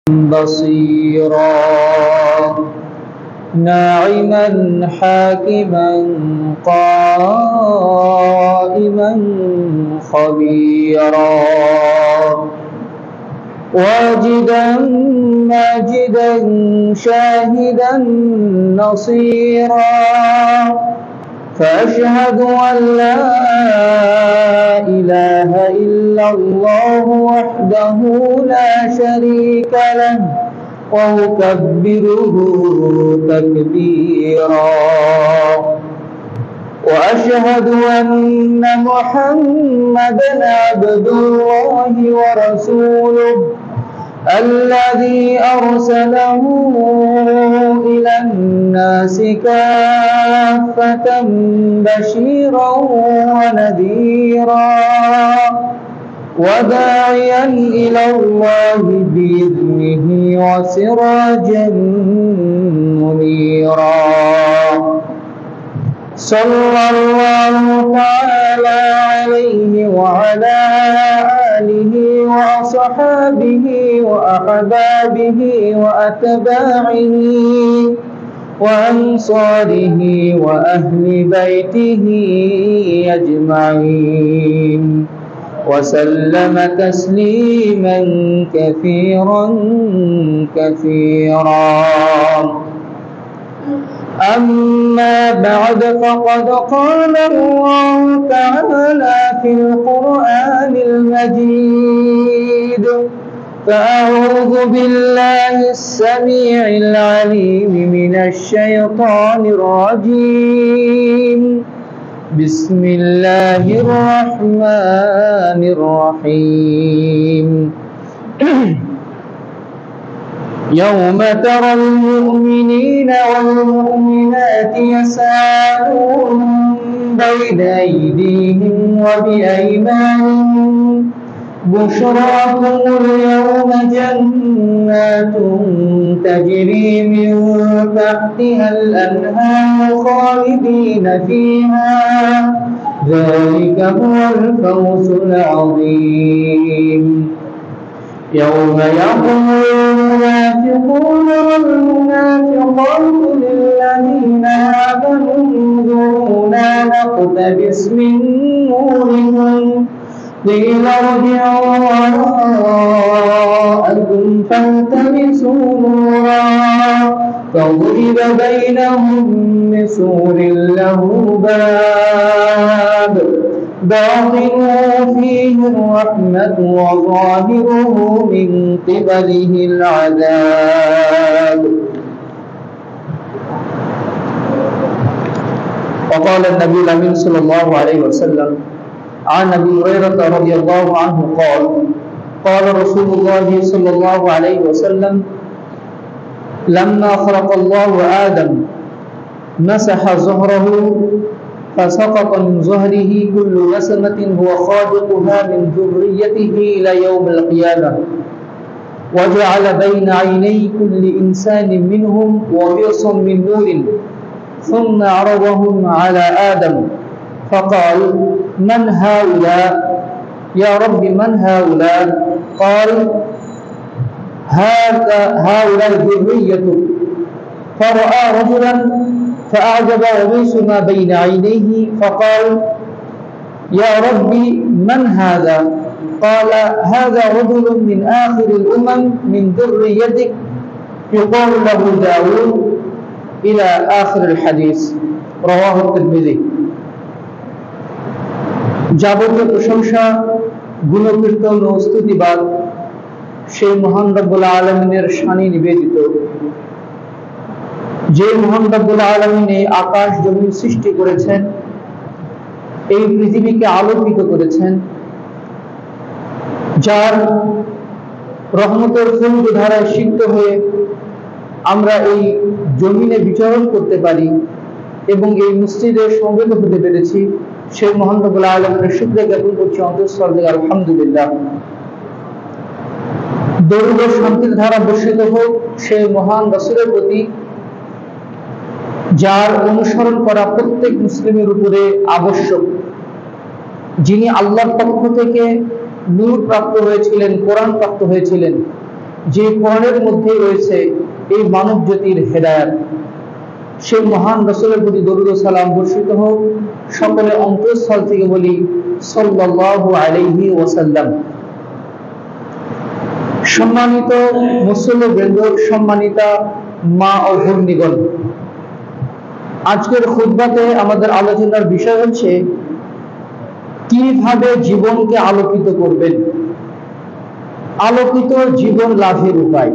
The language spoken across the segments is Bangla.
بصيرا ناعما حاكما قائما خبيرا واجدا ماجدا شاهدا نصيرا فأشهد أن لا إله إلا الله وحده لا شريك له وأكبره تكبيرا وأشهد أن محمدا عبد الله ورسوله الذي أرسله إلى الناس كافة بشيرا ونذيرا وداعيا إلى الله بإذنه وسراجا منيرا صلى الله تعالى عليه وعلى آله وأصحابه وأحبابه وأتباعه وأنصاره وأهل بيته أجمعين وسلم تسليما كثيرا أما بعد فقد قال الله تعالى في القرآن المجيد فأعوذ بالله السميع العليم من الشيطان الرجيم بسم الله الرحمن الرحيم يوم ترى المؤمنين والمؤمنات يسعون بين أيديهم وبأيمانهم بشراكم اليوم جنات تجري من تحتها الأنهار خالدين فيها ذلك هو الفوز العظيم يوم يقول المنافقون والمنافقات للذين آمنوا انظرونا نقتبس من نوركم قيل ارجعوا وراءكم فالتمسوا نورا فضرب بينهم بسور له باب باطنه فيه الرحمة وظاهره من قبله العذاب. وقال النبي الأمين صلى الله عليه وسلم عن أبي هريرة رضي الله عنه قال قال رسول الله صلى الله عليه وسلم لما خلق الله آدم مسح ظهره فسقط من ظهره كل نسمة هو خالقها من ذريته إلى يوم القيامة وجعل بين عيني كل إنسان منهم وبرصا من نور ثم عرضهم على آدم فقال من هؤلاء يا رب من هؤلاء قال هؤلاء ذريتك فرأى رجلا فأعجب وبيس ما بين عينيه فقال يا ربي من هذا قال هذا رجل من آخر الأمم من ذريتك يقال له داود إلى آخر الحديث رواه الترمذي। যাবতীয় প্রশংসা গুণকীর্তন ও স্তুতিবাদ সেই মহান রব্বুল আলামিনের শানে নিবেদিত, যে মহান রব্বুল আলামিন এই আকাশ জমিন সৃষ্টি করেছেন, এই পৃথিবীকে আলোকিত করেছেন, যার রহমতের ফুল ধারায় সিক্ত হয়ে আমরা এই জমিনে বিচরণ করতে পারি এবং এই মসজিদে সমবেত হতে পেরেছি, সেই মহান রব্বুল আলামিনের শুকরিয়া জ্ঞাপন করছি অন্তঃস্থল থেকে আলহামদুলিল্লাহ। দরুদ ও শান্তির ধারা বর্ষিত হোক সেই মহান রাসূলের প্রতি, যার অনুসরণ করা প্রত্যেক মুসলিমের উপরে আবশ্যক, যিনি আল্লাহর পক্ষ থেকে নূর প্রাপ্ত হয়েছিলেন, কোরআন প্রাপ্ত হয়েছিলেন যে কোরআনের মধ্যে রয়েছে এই মানব জাতির হেদায়েত। সেই মহান রাসূলের প্রতি দরুদ ও সালাম বর্ষিত হোক। সকলে অন্তঃস্থল থেকে বলি সাল্লাল্লাহু আলাইহি ওয়াসাল্লাম। সম্মানিত মুসল্লিবৃন্দ, সম্মানিতা মা ও ভগ্নীগণ, আজকের খুতবাতে আমাদের আলোচনার বিষয় হচ্ছে কিভাবে জীবনকে আলোকিত করবেন, আলোকিত জীবন লাভের উপায়।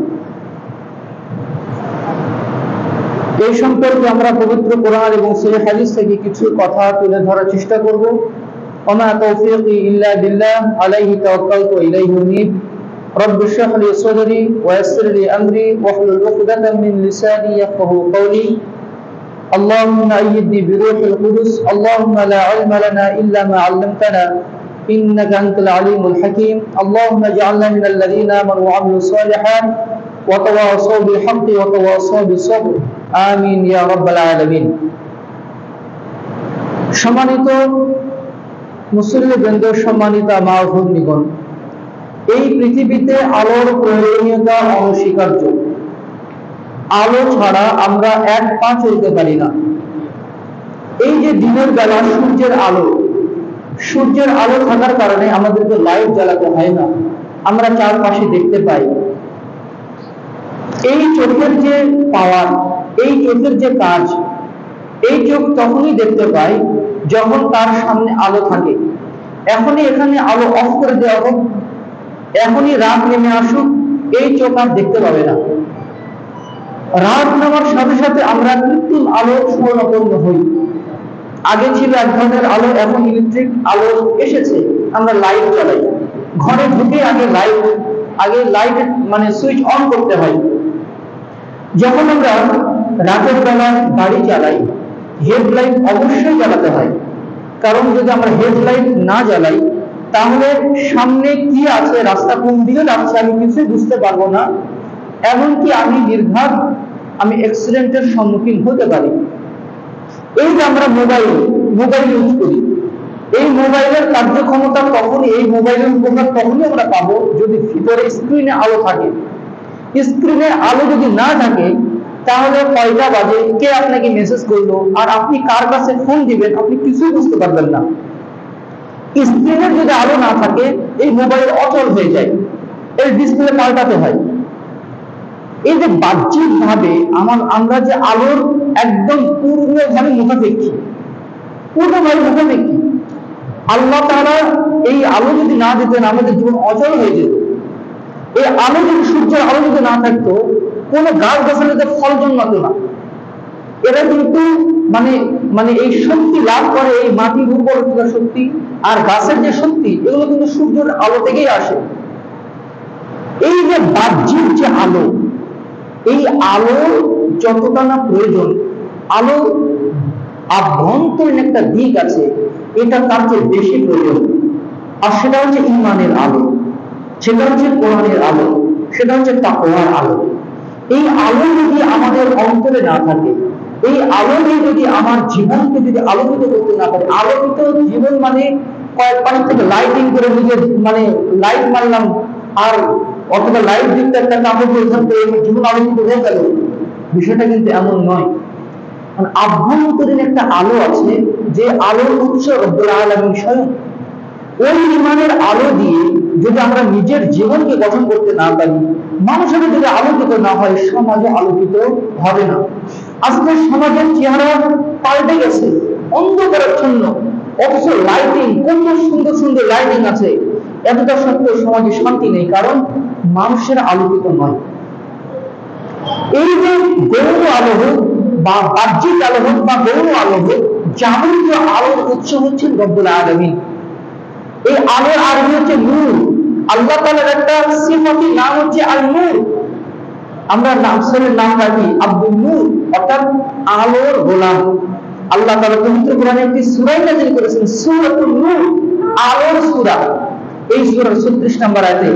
এই সম্পর্কে আমরা পবিত্র কোরআন এবং সহিহ হাদিস থেকে কিছু কথা তুলে ধরার চেষ্টা করব। ওমা তাওফীকি ইল্লা বিল্লাহ, আলাইহি তাওয়াক্কালতু ওয়া ইলাইহি উনীব। রব্বি ইশরাহ লি সাদরি ওয়া ইয়াসসির লি আমরি ওয়াহলুল উকদাতাম মিন লিসানি ইয়াফকাহু কওলি। اللهم أيدني بروح القدس، اللهم لا علم لنا إلا ما علمتنا إنك أنت العليم الحكيم. اللهم اجعلنا من الذين آمنوا وعملوا الصالحات وتواصوا بالحق وتواصوا بالصبر آمين يا رب العالمين. সম্মানিত মুসল্লিবৃন্দ, সম্মানিতা মা ও ভগ্নীগণ, এই পৃথিবীতে আলোর প্রয়োজনীয়তা অনস্বীকার্য। আলো ছাড়া আমরা এক পা চলতে পারি না। এই যে দিনের বেলা সূর্যের আলো থাকার কারণে আমাদেরকে লাইট জ্বালাতে হয় না, আমরা চারপাশে দেখতে পাই। এই চোখের যে পাওয়ার, এই চোখের যে কাজ, এই চোখ তখনই দেখতে পায় যখন তার সামনে আলো থাকে। এখনই এখানে আলো অফ করে দেওয়া হোক, এখনই রাত নেমে আসুক, এই চোখ আর দেখতে পাবে না। রাত নামার সাথে সাথে আমরা কৃত্রিম আলো শরণাপন্ন হই। আগে ছিল এক ধরনের আলো, এখন ইলেকট্রিক আলো এসেছে, আমরা লাইট জ্বালাই। ঘরে ঢুকে আগে লাইট মানে সুইচ অন করতে হয়। যখন আমরা রাতের বেলা গাড়ি চালাই, হেডলাইট অবশ্যই জ্বালাতে হয়, কারণ যদি আমরা হেডলাইট না জ্বালাই তাহলে সামনে কি আছে, রাস্তা কোন দিকে যাচ্ছে আমি কিছুই বুঝতে পারবো না। এমনকি আমি নির্ঘাত অ্যাক্সিডেন্টের সম্মুখীন হতে পারি। এই যে আমরা মোবাইল ইউজ করি, এই মোবাইলের কার্যক্ষমতা তখনই, এই মোবাইলের উপকার তখনই আমরা পাবো যদি ভিতরে স্ক্রিনে আলো থাকে। স্ক্রিনে আলো যদি না থাকে তাহলে কয়টা বাজে, কে আপনাকে মেসেজ করলো, আর আপনি কার কাছে ফোন দিবেন আপনি কিছুই বুঝতে পারবেন না। স্ক্রিনের যদি আলো না থাকে এই মোবাইল অচল হয়ে যায়, এর ডিসপ্লে পাল্টাতে হয়। এই যে বাহ্যিক ভাবে আমরা যে আলোর একদম পূর্ণভাবে মুখাপেক্ষী, আল্লাহ তাআলা এই আলো যদি না দিতেন আমাদের জীবন অচল হয়ে যেত। এই আলো যদি, সূর্যের আলো যদি না থাকতো কোন গাছ গাছালিতে ফল জন্মাতো না। এরা কিন্তু মানে এই শক্তি লাভ করে, এই মাটির উর্বরতার শক্তি আর গাছের যে শক্তি, এগুলো কিন্তু সূর্যের আলো থেকেই আসে। এই যে বাহ্যিক যে আলো, এই আলো যতটা না প্রয়োজন, আলো আভ্যন্তরীণ একটা দিক আছে, এটা তার চেয়ে বেশি প্রয়োজন। আর সেটা হচ্ছে ঈমানের আলো, সেটা হচ্ছে কোরআনের আলো, সেটা হচ্ছে তাকওয়ার আলো। এই আলো যদি আমাদের অন্তরে না থাকে, এই আলো যদি আমার জীবনকে যদি আলোকিত করতে না পারে, আলোকিত জীবন মানে কয়েক পাশ থেকে লাইটিং করে নিজের লাইট মারলাম আর অথবা লাইট দিতে একটা কাপড় পরিধান করে জীবন আলোকিত হয়ে গেল, বিষয়টা কিন্তু এমন নয়। আভ্যন্তরীণ একটা আলো আছে, যে আলোর উৎস রব্বুল আলামিন স্বয়ং। ওই ঈমানের আলো দিয়ে যদি আমরা নিজের জীবনকে গঠন করতে না পারি, মানুষের যদি আলোকিত না হয়, সমাজে আলোকিত হবে না। আজকে সমাজের চেহারা পাল্টে গেছে, অন্ধকারাচ্ছন্ন, অথচ লাইটিং, কত সুন্দর সুন্দর লাইটিং আছে, এতটা সত্ত্বেও সমাজে শান্তি নেই, কারণ মানুষের আলোকিত নয়। এই যে গৌণ আলো হোক বা বাহ্যিক আলো হোক বা গৌণ আলো হোক, যাবতীয় আলোর উৎস হচ্ছেন রব্বুল আলামিন। এই আলোর আরবি হচ্ছে নূর। আল্লাহ তাআলার একটা সিফাতি নাম হচ্ছে আল নূর। আমরা নামের নাম রাখি আব্দুল নূর, অর্থাৎ আলোর গোলাম। আল্লাহ তাআলা পবিত্র কোরআনে একটি সূরা নাযিল করেছেন, সূরাতুন নূর, আলোর সূরা। এই সূরার 36 নম্বর আয়াতে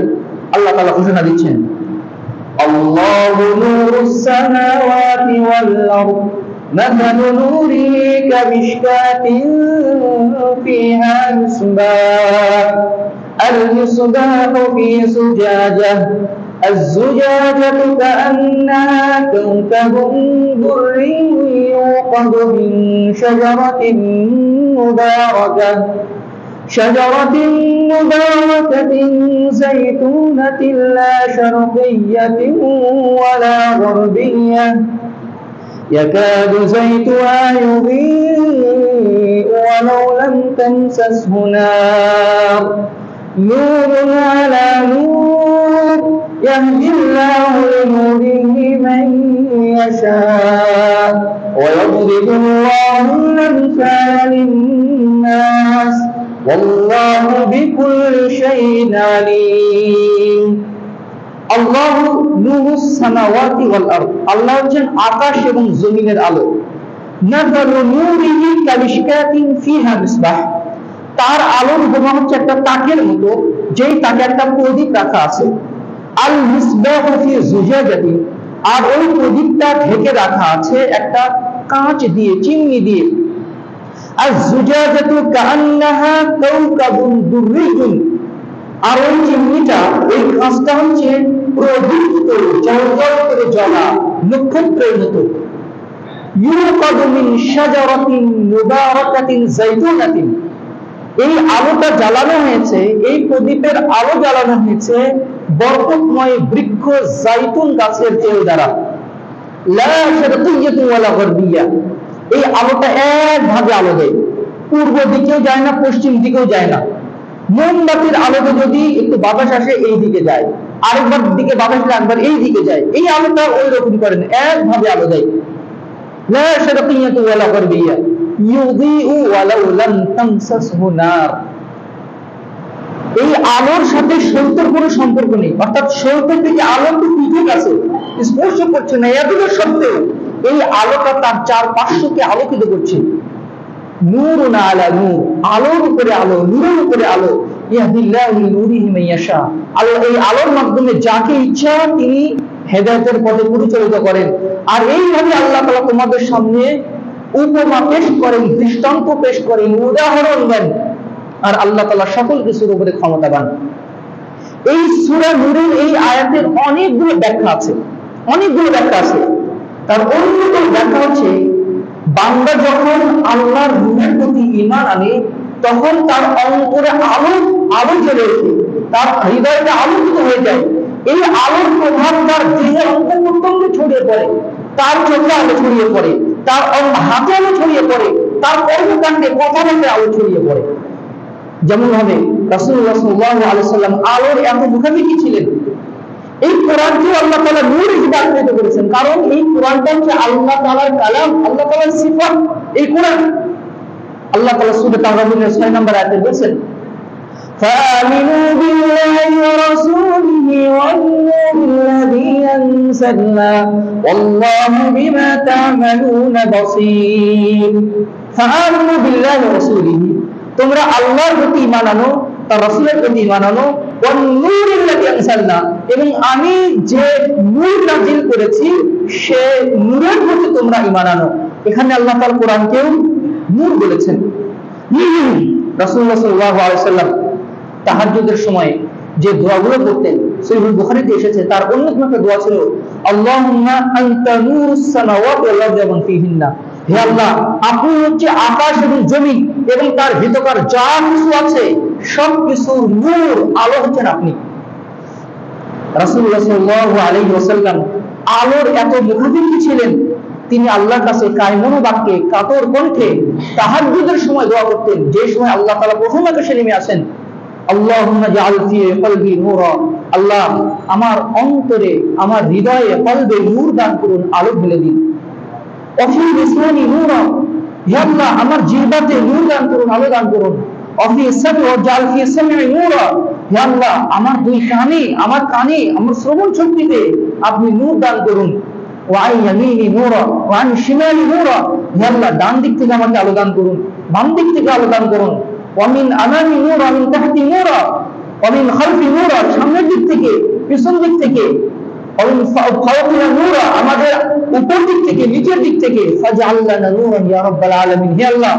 আল্লাহ তাআলা ঘোষণা দিচ্ছেন, আল্লাহু নূরুস সামাওয়াতি ওয়াল আরদ مثل نوره كمشكاة فيها مصباح المصباح في زجاجة الزجاجة كأنها كوكب دري يوقد من شجرة مباركة زيتونة لا شرقية ولا غربية يكاد زيتها يضيء ولو لم تمسسه نار نور على نور يهدي الله لنوره من يشاء ويضرب الله الأمثال للناس والله بكل شيء عليم আল্লাহু নূরুস সামাওয়াতি ওয়াল আরদ, আল্লাহ হচ্ছেন আকাশ এবং জমিনের আলো। নাযালু নূরিহি কামিশকাতিন ফিহা মিসবাহ, তার আলোর উপমা হচ্ছে একটা তাকের মতো, যেই তাকে একটা প্রদীপ রাখা আছে। আল মিসবাহু ফি জুজাজাতি, আর ওই প্রদীপটা ঢেকে রাখা আছে একটা কাঁচ দিয়ে, চিমনি দিয়ে। আর জুজাজাতু কাআন্নাহা কাওকাবুন দুররিয়ুন, আর ওই চিমনিটা, ওই কাঁচটা হচ্ছে প্রদীপ্ত জ্বলজ্বল করে জ্বলা নক্ষত্রের মতো। ইউকাদু মিন শাজারাতিন মুবারাকাতিন যাইতুনাতিন, এই আলোটা জ্বালানো হয়েছে, এই প্রদীপের আলো জ্বালানো হয়েছে বরকতময় বৃক্ষ জাইতুন গাছের তেল দ্বারা। লা শারকিয়্যাতু ওয়ালা গারবিয়্যা, এই আলোটা একভাবে আলো দেয়, পূর্ব দিকেও যায় না, পশ্চিম দিকেও যায় না। মোমবাতির আলোতে যদি একটু বাতাস আসে এই দিকে যায়, আরেকবার দিকে বাতাস আসলে একবার এই দিকে যায়, এই আলোটা ওই রকম করেন, একভাবে আলো দেয়। লা শারকিয়্যাতু ওয়ালা গারবিয়্যা ইউযিউ ওয়ালাউ লাম তামসাসহু নার, এই আলোর সাথে সত্যের কোনো সম্পর্ক নেই, অর্থাৎ সত্যের থেকে আলো তো পৃথক আছে, স্পর্শ করছে না, এতটা সত্ত্বেও এই আলোটা তার চারপাশকে আলোকিত করছে। নূরুন আলা নূর, আলোর উপরে আলো, নূরের উপরে আলো। ইয়াহদিল্লাহু লিনূরিহি মান ইয়াশা, আল্লাহ এই আলোর মাধ্যমে যাকে ইচ্ছা তিনি হেদায়েতের পথে পরিচালিত করেন। আর এইভাবে আল্লাহ তাআলা তোমাদের সামনে উপমা পেশ করেন, দৃষ্টান্ত পেশ করেন, উদাহরণ দেন। আর আল্লাহ তাআলা সকল কিছুর উপরে ক্ষমতাবান। এই সূরা নূরের এই আয়াতের অনেকগুলো ব্যাখ্যা আছে, তার অন্যতম ব্যাখ্যা হচ্ছে, বান্দা যখন আল্লাহর নূরের প্রতি ঈমান আনে তখন তার অন্তরে আলো জ্বলে ওঠে, তার হৃদয়টা আলোকিত হয়ে যায়। এই আলোর প্রভাব তার দেহের অঙ্গ-প্রত্যঙ্গে ছড়িয়ে পড়ে, তার চোখে আলো ছড়িয়ে পড়ে, তার হাতে আলো ছড়িয়ে পড়ে, তার কর্মকাণ্ডে কথাবার্তায় আলো ছড়িয়ে পড়ে। যেমন ভাবে রাসূলুল্লাহ সাল্লাল্লাহু আলাইহি ওয়াসাল্লাম আলোর এত মুখাপেক্ষী ছিলেন। এই কোরআনকে আল্লাহ তাআলা নূর হিসেবে আখ্যায়িত করেছেন, কারণ এই কোরআনটা হচ্ছে আল্লাহ তাআলার কালাম, আল্লাহ তাআলার সিফাত। এই কোরআন আল্লাহ তাআলা সূরা তাগাবুনের 6 নম্বর আয়াতে বলেছেন, ফাআমিনু বিল্লাহি ওয়া রাসূলিহি ওয়ান নূরিল্লাযী আনসালনা ওয়াল্লাহু বিমা তা'মালুনা বাসীর। ফাআমিনু বিল্লাহি ওয়া রাসূলিহি, তোমরা আল্লাহর প্রতি ঈমান আনো, তার রাসূলের প্রতি ঈমান আনো, ওয়ান নূরিল্লাযী আনসালনা, এবং আমি যে নূর নাযিল করেছি সে নূরের প্রতি তোমরা ঈমান আনো। এখানে আল্লাহ তাআলা কোরআনকেও নূর বলেছেন। রাসূলুল্লাহ সাল্লাল্লাহু আলাইহি ওয়াসাল্লাম তাহাজ্জুদের সময় যে দোয়াগুলো পড়তেন সহিহ বুখারীতে এসেছে, তার অন্যতম একটা দোয়া ছিল, আল্লাহুম্মা আনতা নূরুস সামাওয়াতি ওয়াল আরদি ওয়া মান ফিহিন্না, হে আল্লাহ আপনি হচ্ছে আকাশ এবং জমি এবং তার ভিতরকার যা কিছু আছে সবকিছুর নূর, আলো হচ্ছেন আপনি। রাসূলুল্লাহ সাল্লাল্লাহু আলাইহি ওয়াসাল্লাম আলোর এত মুখাপেক্ষী ছিলেন, তিনি আল্লাহর কাছে কায়মন বাক্যে কাতর কণ্ঠে তাহাজ্জুদের সময় দোয়া করতেন, যে সময় আল্লাহ তাআলা প্রথম আকাশে নেমে আসেন, আল্লাহুম্মা জাআল ফি কলবি নূরা, আল্লাহ আমার অন্তরে, আমার হৃদয়ে, কলবে নূর দান করুন, আলো ঢেলে দিন। অফি লিসানি নূরা, হে আল্লাহ আমার জিহ্বাতে নূর দান করুন, আলো দান করুন। অফি সামি ওয়া জাআল ফি সামি নূরা, হে আল্লাহ আমার দুই কানে, আমার শ্রবণ শক্তিতে আপনি নূর দান করুন। ওয়া আন ইয়ামিনি নূরা ওয়া আন শিমালি নূরা, হে আল্লাহ ডান দিক থেকে আমাকে আলো দান করুন, বাম দিক থেকে আলো দান করুন। ওয়া মিন আমামি নূরা ওয়া মিন তাহতি নূরা ওয়া মিন খালফি নূরা, সামনের দিক থেকে, পিছন দিক থেকে, ওয়া মিন ফাওকিনা নূরা, আমাদের উপর দিক থেকে, নিচের দিক থেকে। ফাজআল লানা নূরান ইয়া রাব্বাল আলামিন, হে আল্লাহ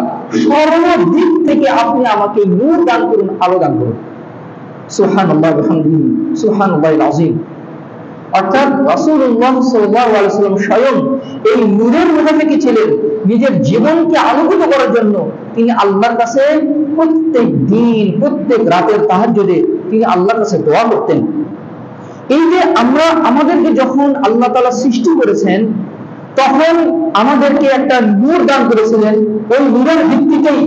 সর্বদিক থেকে আপনি আমাকে নূর দান করুন, আলো দান করুন। সুবহানাল্লাহ ওয়া বিহামদিহি সুবহানাল্লাহিল আযীম। অর্থাৎ রাসূলুল্লাহ সাল্লাল্লাহু আলাইহি ওয়াসাল্লাম স্বয়ং এই নূরের মুখাপেক্ষী ছিলেন। নিজের জীবনকে আলোকিত করার জন্য তিনি আল্লাহর কাছে প্রত্যেক দিন প্রত্যেক রাতের তাহাজ্জুদে তিনি আল্লাহর কাছে দোয়া করতেন। এই যে আমাদেরকে যখন আল্লাহ তাআলা সৃষ্টি করেছেন তখন আমাদেরকে একটা নূর দান করেছিলেন, ওই নূরের ভিত্তিতেই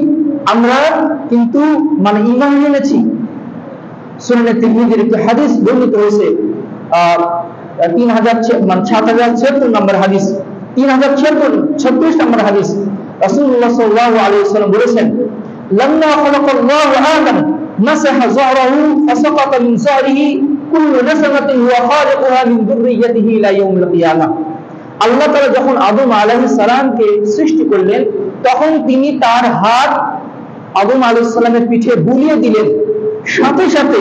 আমরা কিন্তু মানে ঈমান এনেছি। সুনানে তিরমিজির একটি হাদিস বর্ণিত হয়েছে 7076 নম্বর হাদিস, 3036 নম্বর হাদিস। রাসূলুল্লাহ সাল্লাল্লাহু আলাইহি ওয়াসাল্লাম বলেছেন, লাম্মা খালাকাল্লাহু আদম মাসাহা যাহরাহু ফাসাকাতা মিন যাহরিহি কুল্লু নাসমাতিন ওয়া খালাকাহা মিন যুররিয়্যাতিহি ইলা ইয়াউমিল কিয়ামাহ। আল্লাহ তাআলা যখন আদম আলাইহিস সালামকে সৃষ্টি করলেন তখন তিনি তার হাত আদম আলাইহিস সালামের পিঠে বুলিয়ে দিলেন, সাথে সাথে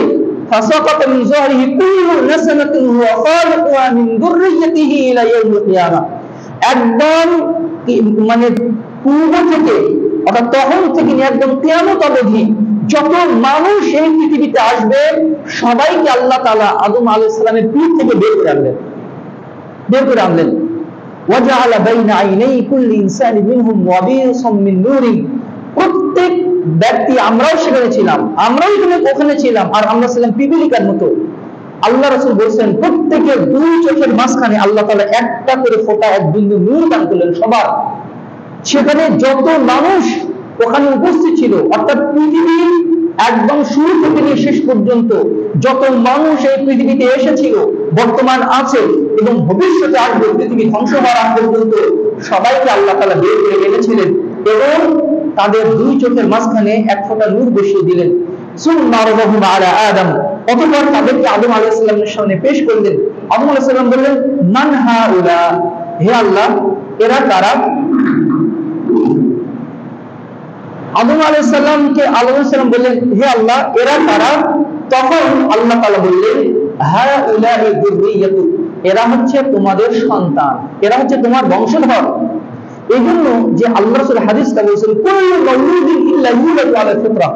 ফাসাকাতা মিন যাহরিহি কুল্লু নাসমাতিন ওয়া খালাকাহা মিন যুররিয়্যাতিহি ইলা ইয়াউমিল কিয়ামাহ। একদম মানে পূর্ব থেকে অর্থাৎ তখন থেকে একদম কিয়ামত অবধি যত মানুষ এই পৃথিবীতে আসবে সবাইকে আল্লাহ তাআলা আদম আলাইহিস সালামের পিঠ থেকে বের করে আনলেন। ওয়াজআলা বাইনা আইনাই কুল্লি ইনসানি মিনহুম ওয়াবিসাম মিন নূরি। প্রত্যেক ব্যক্তি, আমরাও সেখানে ছিলাম, আমরাও ওখানে ছিলাম, আর আমরা ছিলাম পিপিলিকার মতো। আল্লাহ রাসূল বলেছেন প্রত্যেকের দুই চোখের মাঝখানে আল্লাহ তাআলা একটা করে ফোঁটা এক বিন্দু নূর দান করলেন সবার। সেখানে যত মানুষ ওখানে উপস্থিত ছিল অর্থাৎ পৃথিবীর একদম শুরু থেকে নিয়ে শেষ পর্যন্ত যত মানুষ এই পৃথিবীতে এসেছিল, বর্তমান আছে এবং ভবিষ্যতে আসবে, পৃথিবী ধ্বংস হওয়ার আগ পর্যন্ত সবাইকে আল্লাহ তাআলা বের করে এনেছিলেন এবং তাদের দুই চোখের মাঝখানে এক ফোঁটা নূর বসিয়ে দিলেন। সুম্মা রাদাহুম আলা আদম, অতঃপর তাদেরকে আদম আলাইহিস সালামের সামনে পেশ করলেন। আদম আলাইহিস সালাম বললেন, মান হাউলা, হে আল্লাহ এরা কারা? আদম আলাইহিস সালামকে আল্লাহ সাল্লাম বললেন, হে আল্লাহ এরা কারা? তখন আল্লাহ তাআলা বললেন, হাউলাই যুররিয়াতু, এরা হচ্ছে তোমাদের সন্তান, এরা হচ্ছে তোমার বংশধর। এই জন্য যে আল্লাহ রাসূল হাদিসটা বলেছেন, কুল্লু মাউলুদিন ইল্লা ইউলাদু আলা ফিতরা,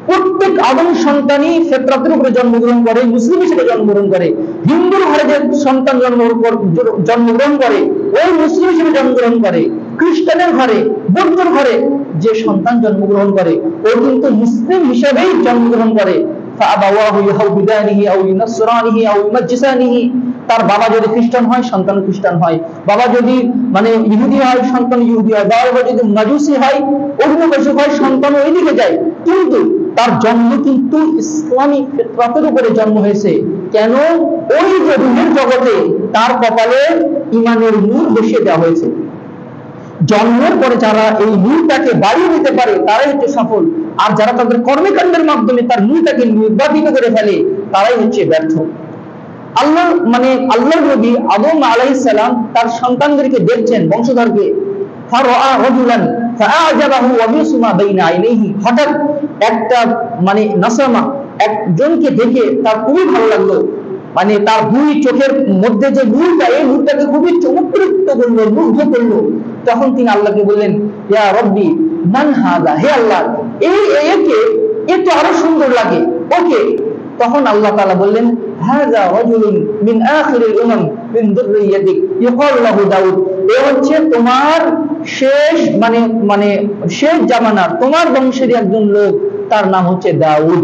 প্রত্যেক আদম সন্তানই ফিতরাতের উপরে জন্মগ্রহণ করে, মুসলিম হিসেবে জন্মগ্রহণ করে। হিন্দুর ঘরে যে সন্তান জন্মগ্রহণ করে ওই মুসলিম হিসেবে জন্মগ্রহণ করে। খ্রিস্টানের ঘরে, বৌদ্ধর ঘরে যে সন্তান জন্মগ্রহণ করে ও কিন্তু মুসলিম হিসেবেই জন্মগ্রহণ করে। ফাআবাওয়াহু ইউহাউবিদানিহি আও ইউনাসরানিহি আও ইউমাজ্জিসানিহি, তার বাবা যদি খ্রিস্টান হয় সন্তান খ্রিস্টান হয়, বাবা যদি মানে ইহুদি হয় সন্তান ইহুদি হয়, বাবা যদি মাজুসি হয় অগ্নিকর্ষক হয় সন্তান ওইদিকে যায়, কিন্তু তার জন্ম কিন্তু ইসলামিক ফিতরাতের উপরে জন্ম হয়েছে। কেন? ওই যে রূহের জগতে তার কপালে ঈমানের নূর বসিয়ে দেওয়া হয়েছে। জন্মের পরে যারা এই নূরটাকে বাড়িয়ে নিতে পারে তারাই হচ্ছে সফল, আর যারা তাদের কর্মকাণ্ডের মাধ্যমে তার নূরটাকে নির্বাপিত করে ফেলে তারাই হচ্ছে ব্যর্থ। আল্লাহর নবী আদম আলাইহিস সালাম তার সন্তানদেরকে দেখছেন, বংশধরকে। ফারাআ রাজুলান ফাআজাবাহু ওয়াবিসুমা বাইনা আইনাইহি, হঠাৎ একটা নাসামা একজনকে দেখে তার খুবই ভালো লাগলো, তার দুই চোখের মধ্যে যে নূরটা, এই নূরটাকে খুবই চমৎকৃত করলো, মুগ্ধ করলো। তখন তিনি আল্লাহকে বললেন, ইয়া রব্বি মান হাযা, হে আল্লাহ এ তো আরো সুন্দর লাগে, ওকে। তখন আল্লাহ তাআলা বললেন, হাযা রাজুলুন মিন আখিরিল উমাম মিন যুররিয়াতিক ইউকাল লাহু দাউদ, এ হচ্ছে তোমার শেষ শেষ জামানার তোমার বংশের একজন লোক, তার নাম হচ্ছে দাউদ।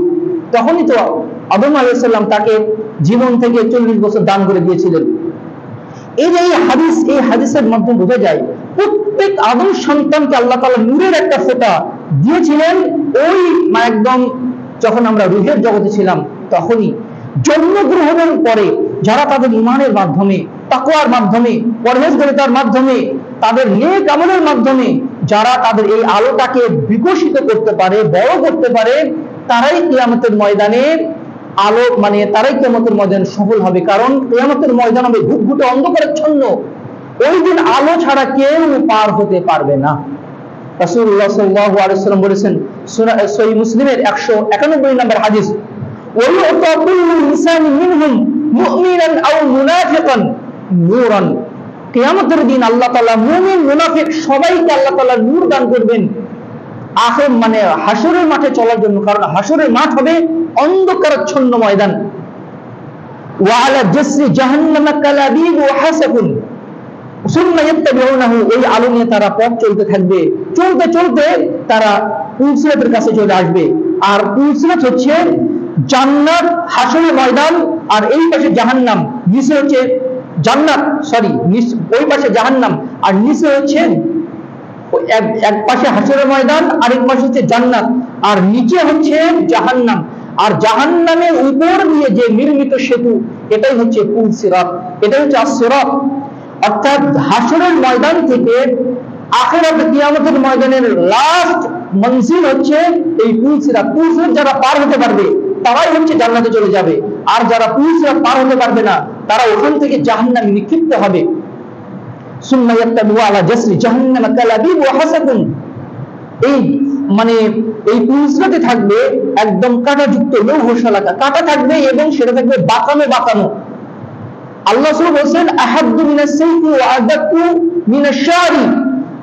তখনই তো আদম আলাইহিস সালাম তাকে জীবন থেকে 40 বছর দান করে দিয়েছিলেন। এই যে এই হাদিসের মাধ্যমে বোঝা যায় প্রত্যেক আদম সন্তানকে আল্লাহ তাআলা নূরের একটা ফোঁটা দিয়েছিলেন। ওই একদম যখন আমরা রূহের জগতে ছিলাম তখনই জন্মগ্রহণের পরে যারা তাদের ঈমানের মাধ্যমে, তাকওয়ার মাধ্যমে, পরহেজগারিতার মাধ্যমে, তাদের নেক আমলের মাধ্যমে যারা তাদের এই আলোটাকে বিকশিত করতে পারে, বড় করতে পারে, তারাই কিয়ামতের ময়দানে আলো তারাই কিয়ামতের ময়দানে সফল হবে। কারণ কিয়ামতের ময়দান হবে ঘুটঘুটে অন্ধকারাচ্ছন্ন, ওই দিন আলো ছাড়া কেউ পার হতে পারবে না। রাসূলুল্লাহ সাল্লাল্লাহু আলাইহি ওয়াসাল্লাম বলেছেন সহিহ মুসলিমের 191 নম্বর হাদিস, ওয়ায়ুতা কুল্লু ইনসানি মিনহুম মুমিনান আও মুনাফিকান নূরান, কিয়ামতের দিন আল্লাহ তাআলা মুমিন মুনাফিক সবাইকে আল্লাহ তাআলা নূর দান করবেন আখির হাসরের মাঠে চলার জন্য। কারণ হাসরের মাঠ হবে অন্ধকারাচ্ছন্ন ময়দান। ওয়া আলা জাসরি জাহান্নাম কালাবিব ওয়া হাসাকুন সুম্মা ইয়াত্তাবিউনাহু, ওই আলো নিয়ে তারা পথ চলতে থাকবে, চলতে চলতে তারা পুলসিরাতের কাছে চলে আসবে। আর পুলসিরাত হচ্ছে জান্নাত, হাসরের ময়দান, আর এই পাশে জাহান্নাম, নিচে হচ্ছে জান্নাত, সরি ওই পাশে জাহান্নাম আর নিচে হচ্ছে এক পাশে হাসরের ময়দান, আরেক পাশে হচ্ছে জান্নাত, আর নিচে হচ্ছে জাহান্নাম। আর জাহান্নামের উপর দিয়ে যে নির্মিত সেতু, এটাই হচ্ছে পুলসিরাত, এটাই হচ্ছে as-সিরাত। অর্থাৎ হাসরের ময়দান থেকে আখিরাত কিয়ামতের ময়দানের লাস্ট মঞ্জিল হচ্ছে এই পুলসিরাত। পুলসিরাত যারা পার হতে পারবে তারাই হচ্ছে জান্নাতে চলে যাবে, আর যারা পুলসিরাত পার হতে পারবে না তারা ওখান থেকে জাহান্নামে নিক্ষিপ্ত হবে। সুম্মা ইয়াত্তাবিউ আলা জাসরি জাহান্নাম কালাবিব ওয়া হাসাকুন, এই মানে এই পুলসিরাতে থাকবে একদম কাঁটাযুক্ত লৌহ শলাকা, কাঁটা থাকবে এবং সেটা থাকবে বাঁকানো বাঁকানো। আল্লাহ সুবহানাহু বলেন আহাদ্দু মিনাস সাইফি ওয়া আদাক্কু মিনাশ শারি,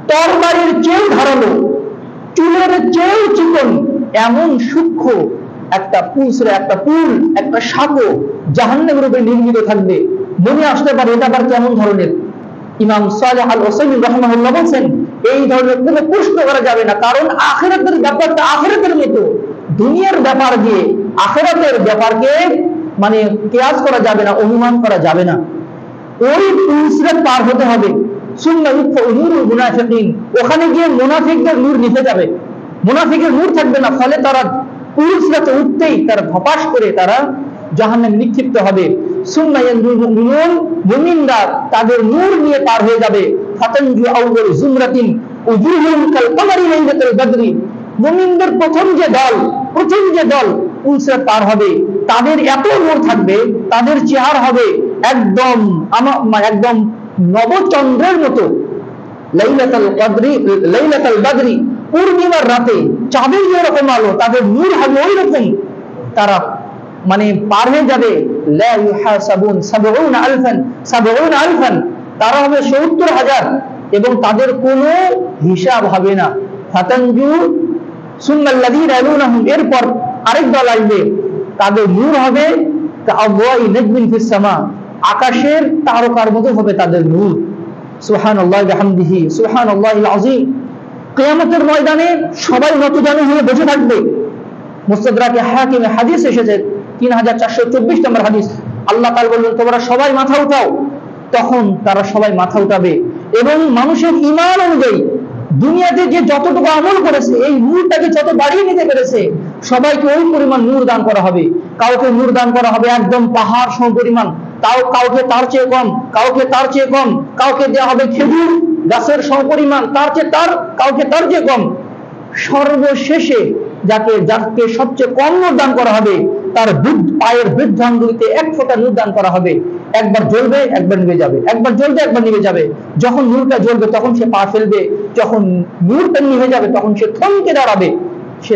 তরবারির চেয়ে ধারালো, চুলের চেয়ে চিকন, এমন সূক্ষ্ম একটা পুলসিরা, একটা পুল, একটা সাঁকো জাহান্নামের উপরে নির্মিত থাকবে। মনে আসতে পারে এটা আবার কেমন ধরনের? ইমাম সালেহ আল ওসাইমিন রাহিমাহুল্লাহ বলেন এই ধরনের কোনো প্রশ্ন করা যাবে না, কারণ আখিরাতের ব্যাপারটা আখিরাতের মতো, দুনিয়ার ব্যাপার দিয়ে আখিরাতের ব্যাপারকে মানে কিয়াস করা যাবে না, অনুমান করা যাবে না। ওই পুলসিরাত পার হতে হবে। সুম্মা ইউতফাউ নূরুল মুনাফিকিন, ওখানে গিয়ে মুনাফিকদের নূর নিভে যাবে, মুনাফিকের নূর থাকবে না, ফলে তারা পুলসিরাতে উঠতেই তারা ধপাস করে তারা জাহান্নামে নিক্ষিপ্ত হবে। সুম্মা ইয়ানজুল মুমিনুন, মুমিনরা তাদের নূর নিয়ে পার হয়ে যাবে। ফাতানজু আউয়াল জুমরাতিন উজুহুম কাল কামারি লাইলাতুল বদরি, মুমিনদের প্রথম যে দল পুলসিরাত পার হবে, তাদের এত নূর থাকবে, তাদের চেহারা হবে একদম একদম নবচন্দ্রের মতো। লাইলাতুল বদরি, পূর্ণিমার রাতে চাঁদের যেরকম আলো, তাদের নূর হবে ওই রকম। তারা মানে পার হয়ে যাবে। লা ইউহাসাবুন 70 আলফান, তারা হবে 70,000 এবং তাদের কোনো হিসাব হবে না। ফাতানজু সুম্মাল্লাযীনা ইয়ালুনাহুম, এরপর আরেক দল আসবে, তাদের নূর হবে কাআবওয়াই নাজমিন ফিস সামা, আকাশের তারকার মতো হবে তাদের নূর। সুবহানাল্লাহি বিহামদিহি সুবহানাল্লাহিল আযীম। কিয়ামতের ময়দানে সবাই নতজানু হয়ে বসে থাকবে। মুস্তাদরাকে হাকিমে হাদিস এসেছে 3424 নম্বর হাদিস, আল্লাহ তাআলা বললেন তোমরা সবাই মাথা উঠাও। তখন তারা সবাই মাথা উঠাবে এবং মানুষের ঈমান অনুযায়ী দুনিয়াতে যে যতটুকু আমল করেছে এই নূরটাকে যত বাড়িয়ে নিতে পেরেছে সবাইকে ওই পরিমাণ নূর দান করা হবে। কাউকে নূর দান করা হবে একদম পাহাড় সম পরিমাণ, কাউকে তার চেয়ে কম, কাউকে তার চেয়ে কম, কাউকে দেওয়া হবে খেজুর গাছের সমপরিমাণ, কাউকে তার চেয়ে কম। সর্বশেষে যাকে সবচেয়ে কম নূর দান করা হবে তার পায়ের বৃদ্ধাঙ্গুলিতে 1 ফোঁটা নূর দান করা হবে। একবার জ্বলবে একবার নিভে যাবে, একবার জ্বলবে একবার নিভে যাবে। যখন নূরটা জ্বলবে তখন সে পা ফেলবে, যখন নূরটা নিভে যাবে তখন সে থমকে দাঁড়াবে, সে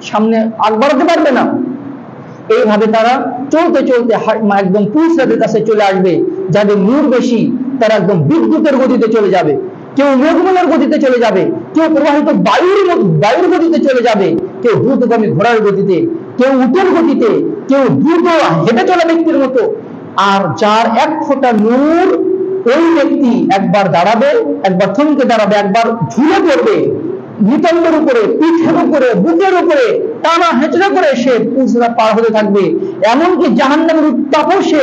সামনে আগ বাড়াতে পারবে না। এইভাবে তারা চলতে চলতে একদম পুলসিরাতের কাছে চলে আসবে। যাদের নূর বেশি তারা একদম বিদ্যুতের গতিতে চলে যাবে, কেউ মেঘমালার গতিতে চলে যাবে, কেউ প্রবাহিত বায়ুর গতিতে চলে যাবে, কেউ দ্রুতগামী ঘোড়ার গতিতে, কেউ উটের গতিতে, কেউ দ্রুত হেঁটে চলা ব্যক্তির মতো। আর যার 1 ফোঁটা নূর, ওই ব্যক্তি একবার দাঁড়াবে, একবার থমকে দাঁড়াবে, একবার ঝুলে পড়বে, নিতম্বের উপরে, পিঠের উপরে, বুকের উপরে টানা হেঁচড়া করে সে পুলসিরাত পার হতে থাকবে। এমনকি জাহান্নামের উত্তাপও সে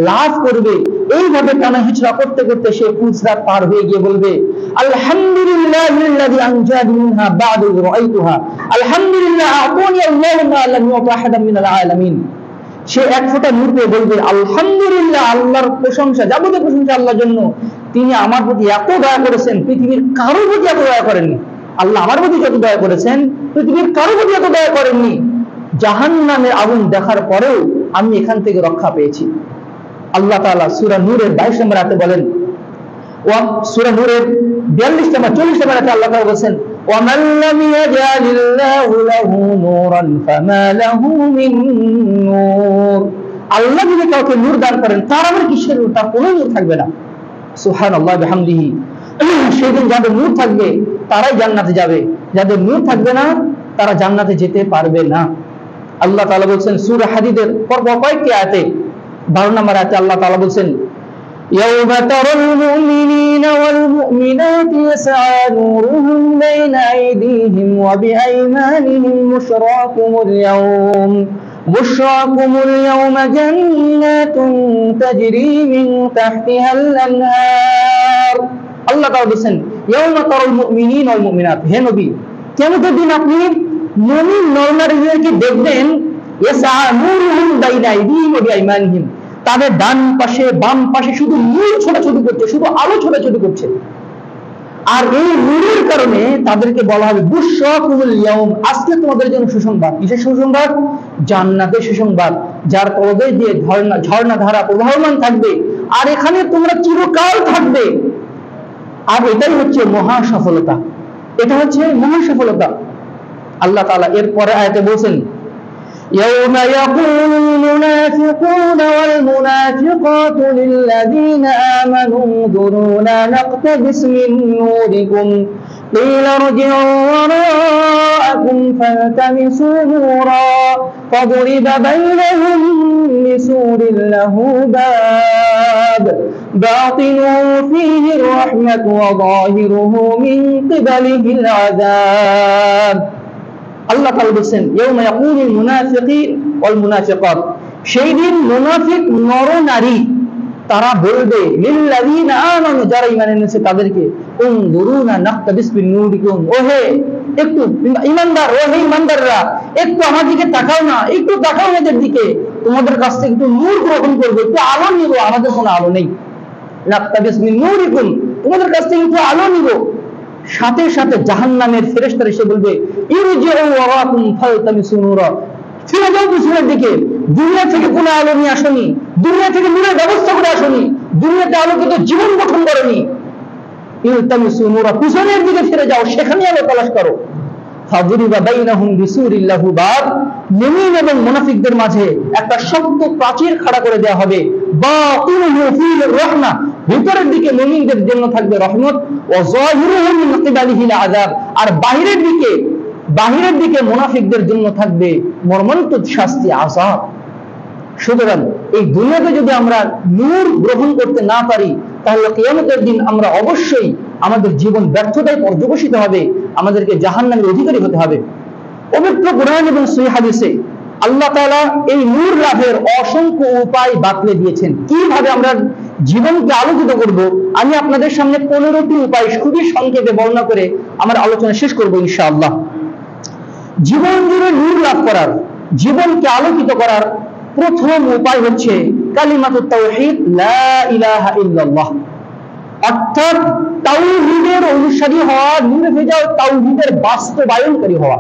লাভ করবে। এইভাবে টানা হেঁচড়া করতে করতে সে পুলসিরাত পার হয়ে গিয়ে বলবে আলহামদুলিল্লাহিল্লাযী আনজানি মিনহা বা'দু রাআইতুহা, আলহামদুলিল্লাহ আতানি আল্লাহু মা লাম ইউতা আহাদাম মিনাল আলামিন। সে 1 ফোঁটা নূর পেয়ে বলবে আলহামদুলিল্লাহ, আল্লাহর প্রশংসা, যাবতীয় প্রশংসা আল্লাহর জন্য, তিনি আমার প্রতি এত দয়া করেছেন, পৃথিবীর কারোর প্রতি এত দয়া করেননি। আল্লাহ আমার প্রতি যত দয়া করেছেন পৃথিবীর কারোর প্রতি এত দয়া করেননি। জাহান্নামের আগুন দেখার পরেও আমি এখান থেকে রক্ষা পেয়েছি। আল্লাহ তাআলা সূরা নূরের 22 নম্বর আয়াতে বলেন, সূরা নূরের 42 নম্বর 40 নম্বর আয়াতে আল্লাহ তাআলা বলেন ওয়ামান লাম ইয়াজআলিল্লাহু লাহু নূরান ফামা লাহু মিন নূর। আল্লাহ যদি কাউকে নূর দান করেন তার আবার কিসের নূর? তার কোনো নূর থাকবে না। সুবহানাল্লাহ বিহামদিহি। সেদিন যাদের নূর থাকবে তারাই জান্নাতে যাবে, যাদের নূর থাকবে না তারা জান্নাতে যেতে পারবে না। আল্লাহ তাআলা বলেন সূরা হাদীদের কয়েকটি আয়াতে 12 নম্বর আয়াতে আল্লাহ তাআলা বলেন, يوم ترى المؤمنين والمؤمنات يسعى نورهم بين أيديهم وبأيمانهم بشراكم اليوم جنات تجري من تحتها الأنهار। আল্লাহ তাআলা বলেন, يوم ترى المؤمنين والمؤمنات, হে নবী, কিয়ামতের দিন আপনি মুমিন নর-নারীদেরকে দেখবেন, يسعى نورهم بين أيديهم وبأيمانهم, তাদের ডান পাশে বাম পাশে শুধু নূর ছোটাছুটি করছে, শুধু আলো ছোটাছুটি করছে। আর এই নূরের কারণে তাদেরকে বলা হবে বুশরাকুমুল ইয়াউম, আজকে তোমাদের জন্য সুসংবাদ। কিসের সুসংবাদ? জান্নাতের সুসংবাদ, যার তলদেশ দিয়ে ঝর্ণা ধারা প্রবাহমান থাকবে, আর এখানে তোমরা চিরকাল থাকবে। আর এটাই হচ্ছে মহা সফলতা, এটা হচ্ছে মহা সফলতা। আল্লাহ তাআলা এর পরে আয়াতে বলেন, يوم يقول المنافقون والمنافقات للذين آمنوا انظرونا نقتبس من نوركم قيل ارجعوا وراءكم فالتمسوا نورا فضرب بينهم بسور له باب باطنه فيه الرحمة وظاهره من قبله العذاب। আল্লাহ তাআলা বলেন, ইয়াউমা ইয়াকুলুল মুনাফিকুন ওয়াল মুনাফিকাত, সেই দিন মুনাফিক নর নারী তারা বলবে লিল্লাযিনা আমানু, যারা ঈমান এনেছে তাদেরকে, উনজুরুনা নাকতাবিস মিন নূরিকুম, ওহে একটু ঈমানদার, ওহে ঈমানদাররা একটু আমার দিকে তাকাও না, একটু তাকাও আমাদের দিকে, তোমাদের কাছ থেকে একটু নূর গ্রহণ করব, একটু আলো নিব, আমাদের কোনো আলো নেই। নাকতাবিস মিন নূরিকুম, তোমাদের কাছ থেকে একটু আলো নিব। সাথে সাথে জাহান্নামের ফেরেশতারা এসে বলবে, ইরজিউ ওয়ারাকুম ফালতামিসু নূরা, ফিরে যাও পিছনের দিকে, দুনিয়া থেকে কোনো আলো নিয়ে আসনি, দুনিয়া থেকে নূরের ব্যবস্থা করে আসনি, দুনিয়াতে আলোকিত জীবন গঠন করনি। ইলতামিসু নূরা, পিছনের দিকে ফিরে যাও, সেখানে আলো তালাশ করো। ফাদুরিবা বাইনাহুম বিসুরিল লাহু বাব, মুমিন এবং মুনাফিকদের মাঝে একটা শক্ত প্রাচীর খাড়া করে দেওয়া হবে। বাতিনুহু ফীহির রাহমা, ভিতরের দিকে মুমিনদের জন্য থাকবে রহমত, ওয়া যাহিরুহু মিন কিবালিহিল আযাব, আর বাহিরের দিকে মুনাফিকদের জন্য থাকবে মর্মন্তুদ শাস্তি, আযাব। সুতরাং এই দুনিয়াতে যদি আমরা নূর গ্রহণ করতে না পারি, তাহলে কিয়ামতের দিন আমরা অবশ্যই আমাদের জীবন ব্যর্থতায় পর্যবসিত হবে, আমাদেরকে জাহান্নামের অধিকারী হতে হবে। পবিত্র কোরআন এবং সহিহ হাদিসে আল্লাহ তাআলা এই নূর লাভের অসংখ্য উপায় বাতলে দিয়েছেন। কিভাবে আমরা জীবনকে আলোকিত করব, আমি আপনাদের সামনে 15টি উপায় খুবই সংক্ষেপে বর্ণনা করে আমার আলোচনা শেষ করব ইনশাআল্লাহ। জীবন জুড়ে নূর লাভ করার, জীবনকে আলোকিত করার প্রথম উপায় হচ্ছে কালিমাতুত তাওহীদ, লা ইলাহা ইল্লাল্লাহ, অর্থাৎ তাওহীদের অনুসারী হওয়া, নির্ভেজাল তাওহীদের বাস্তবায়নকারী হওয়া।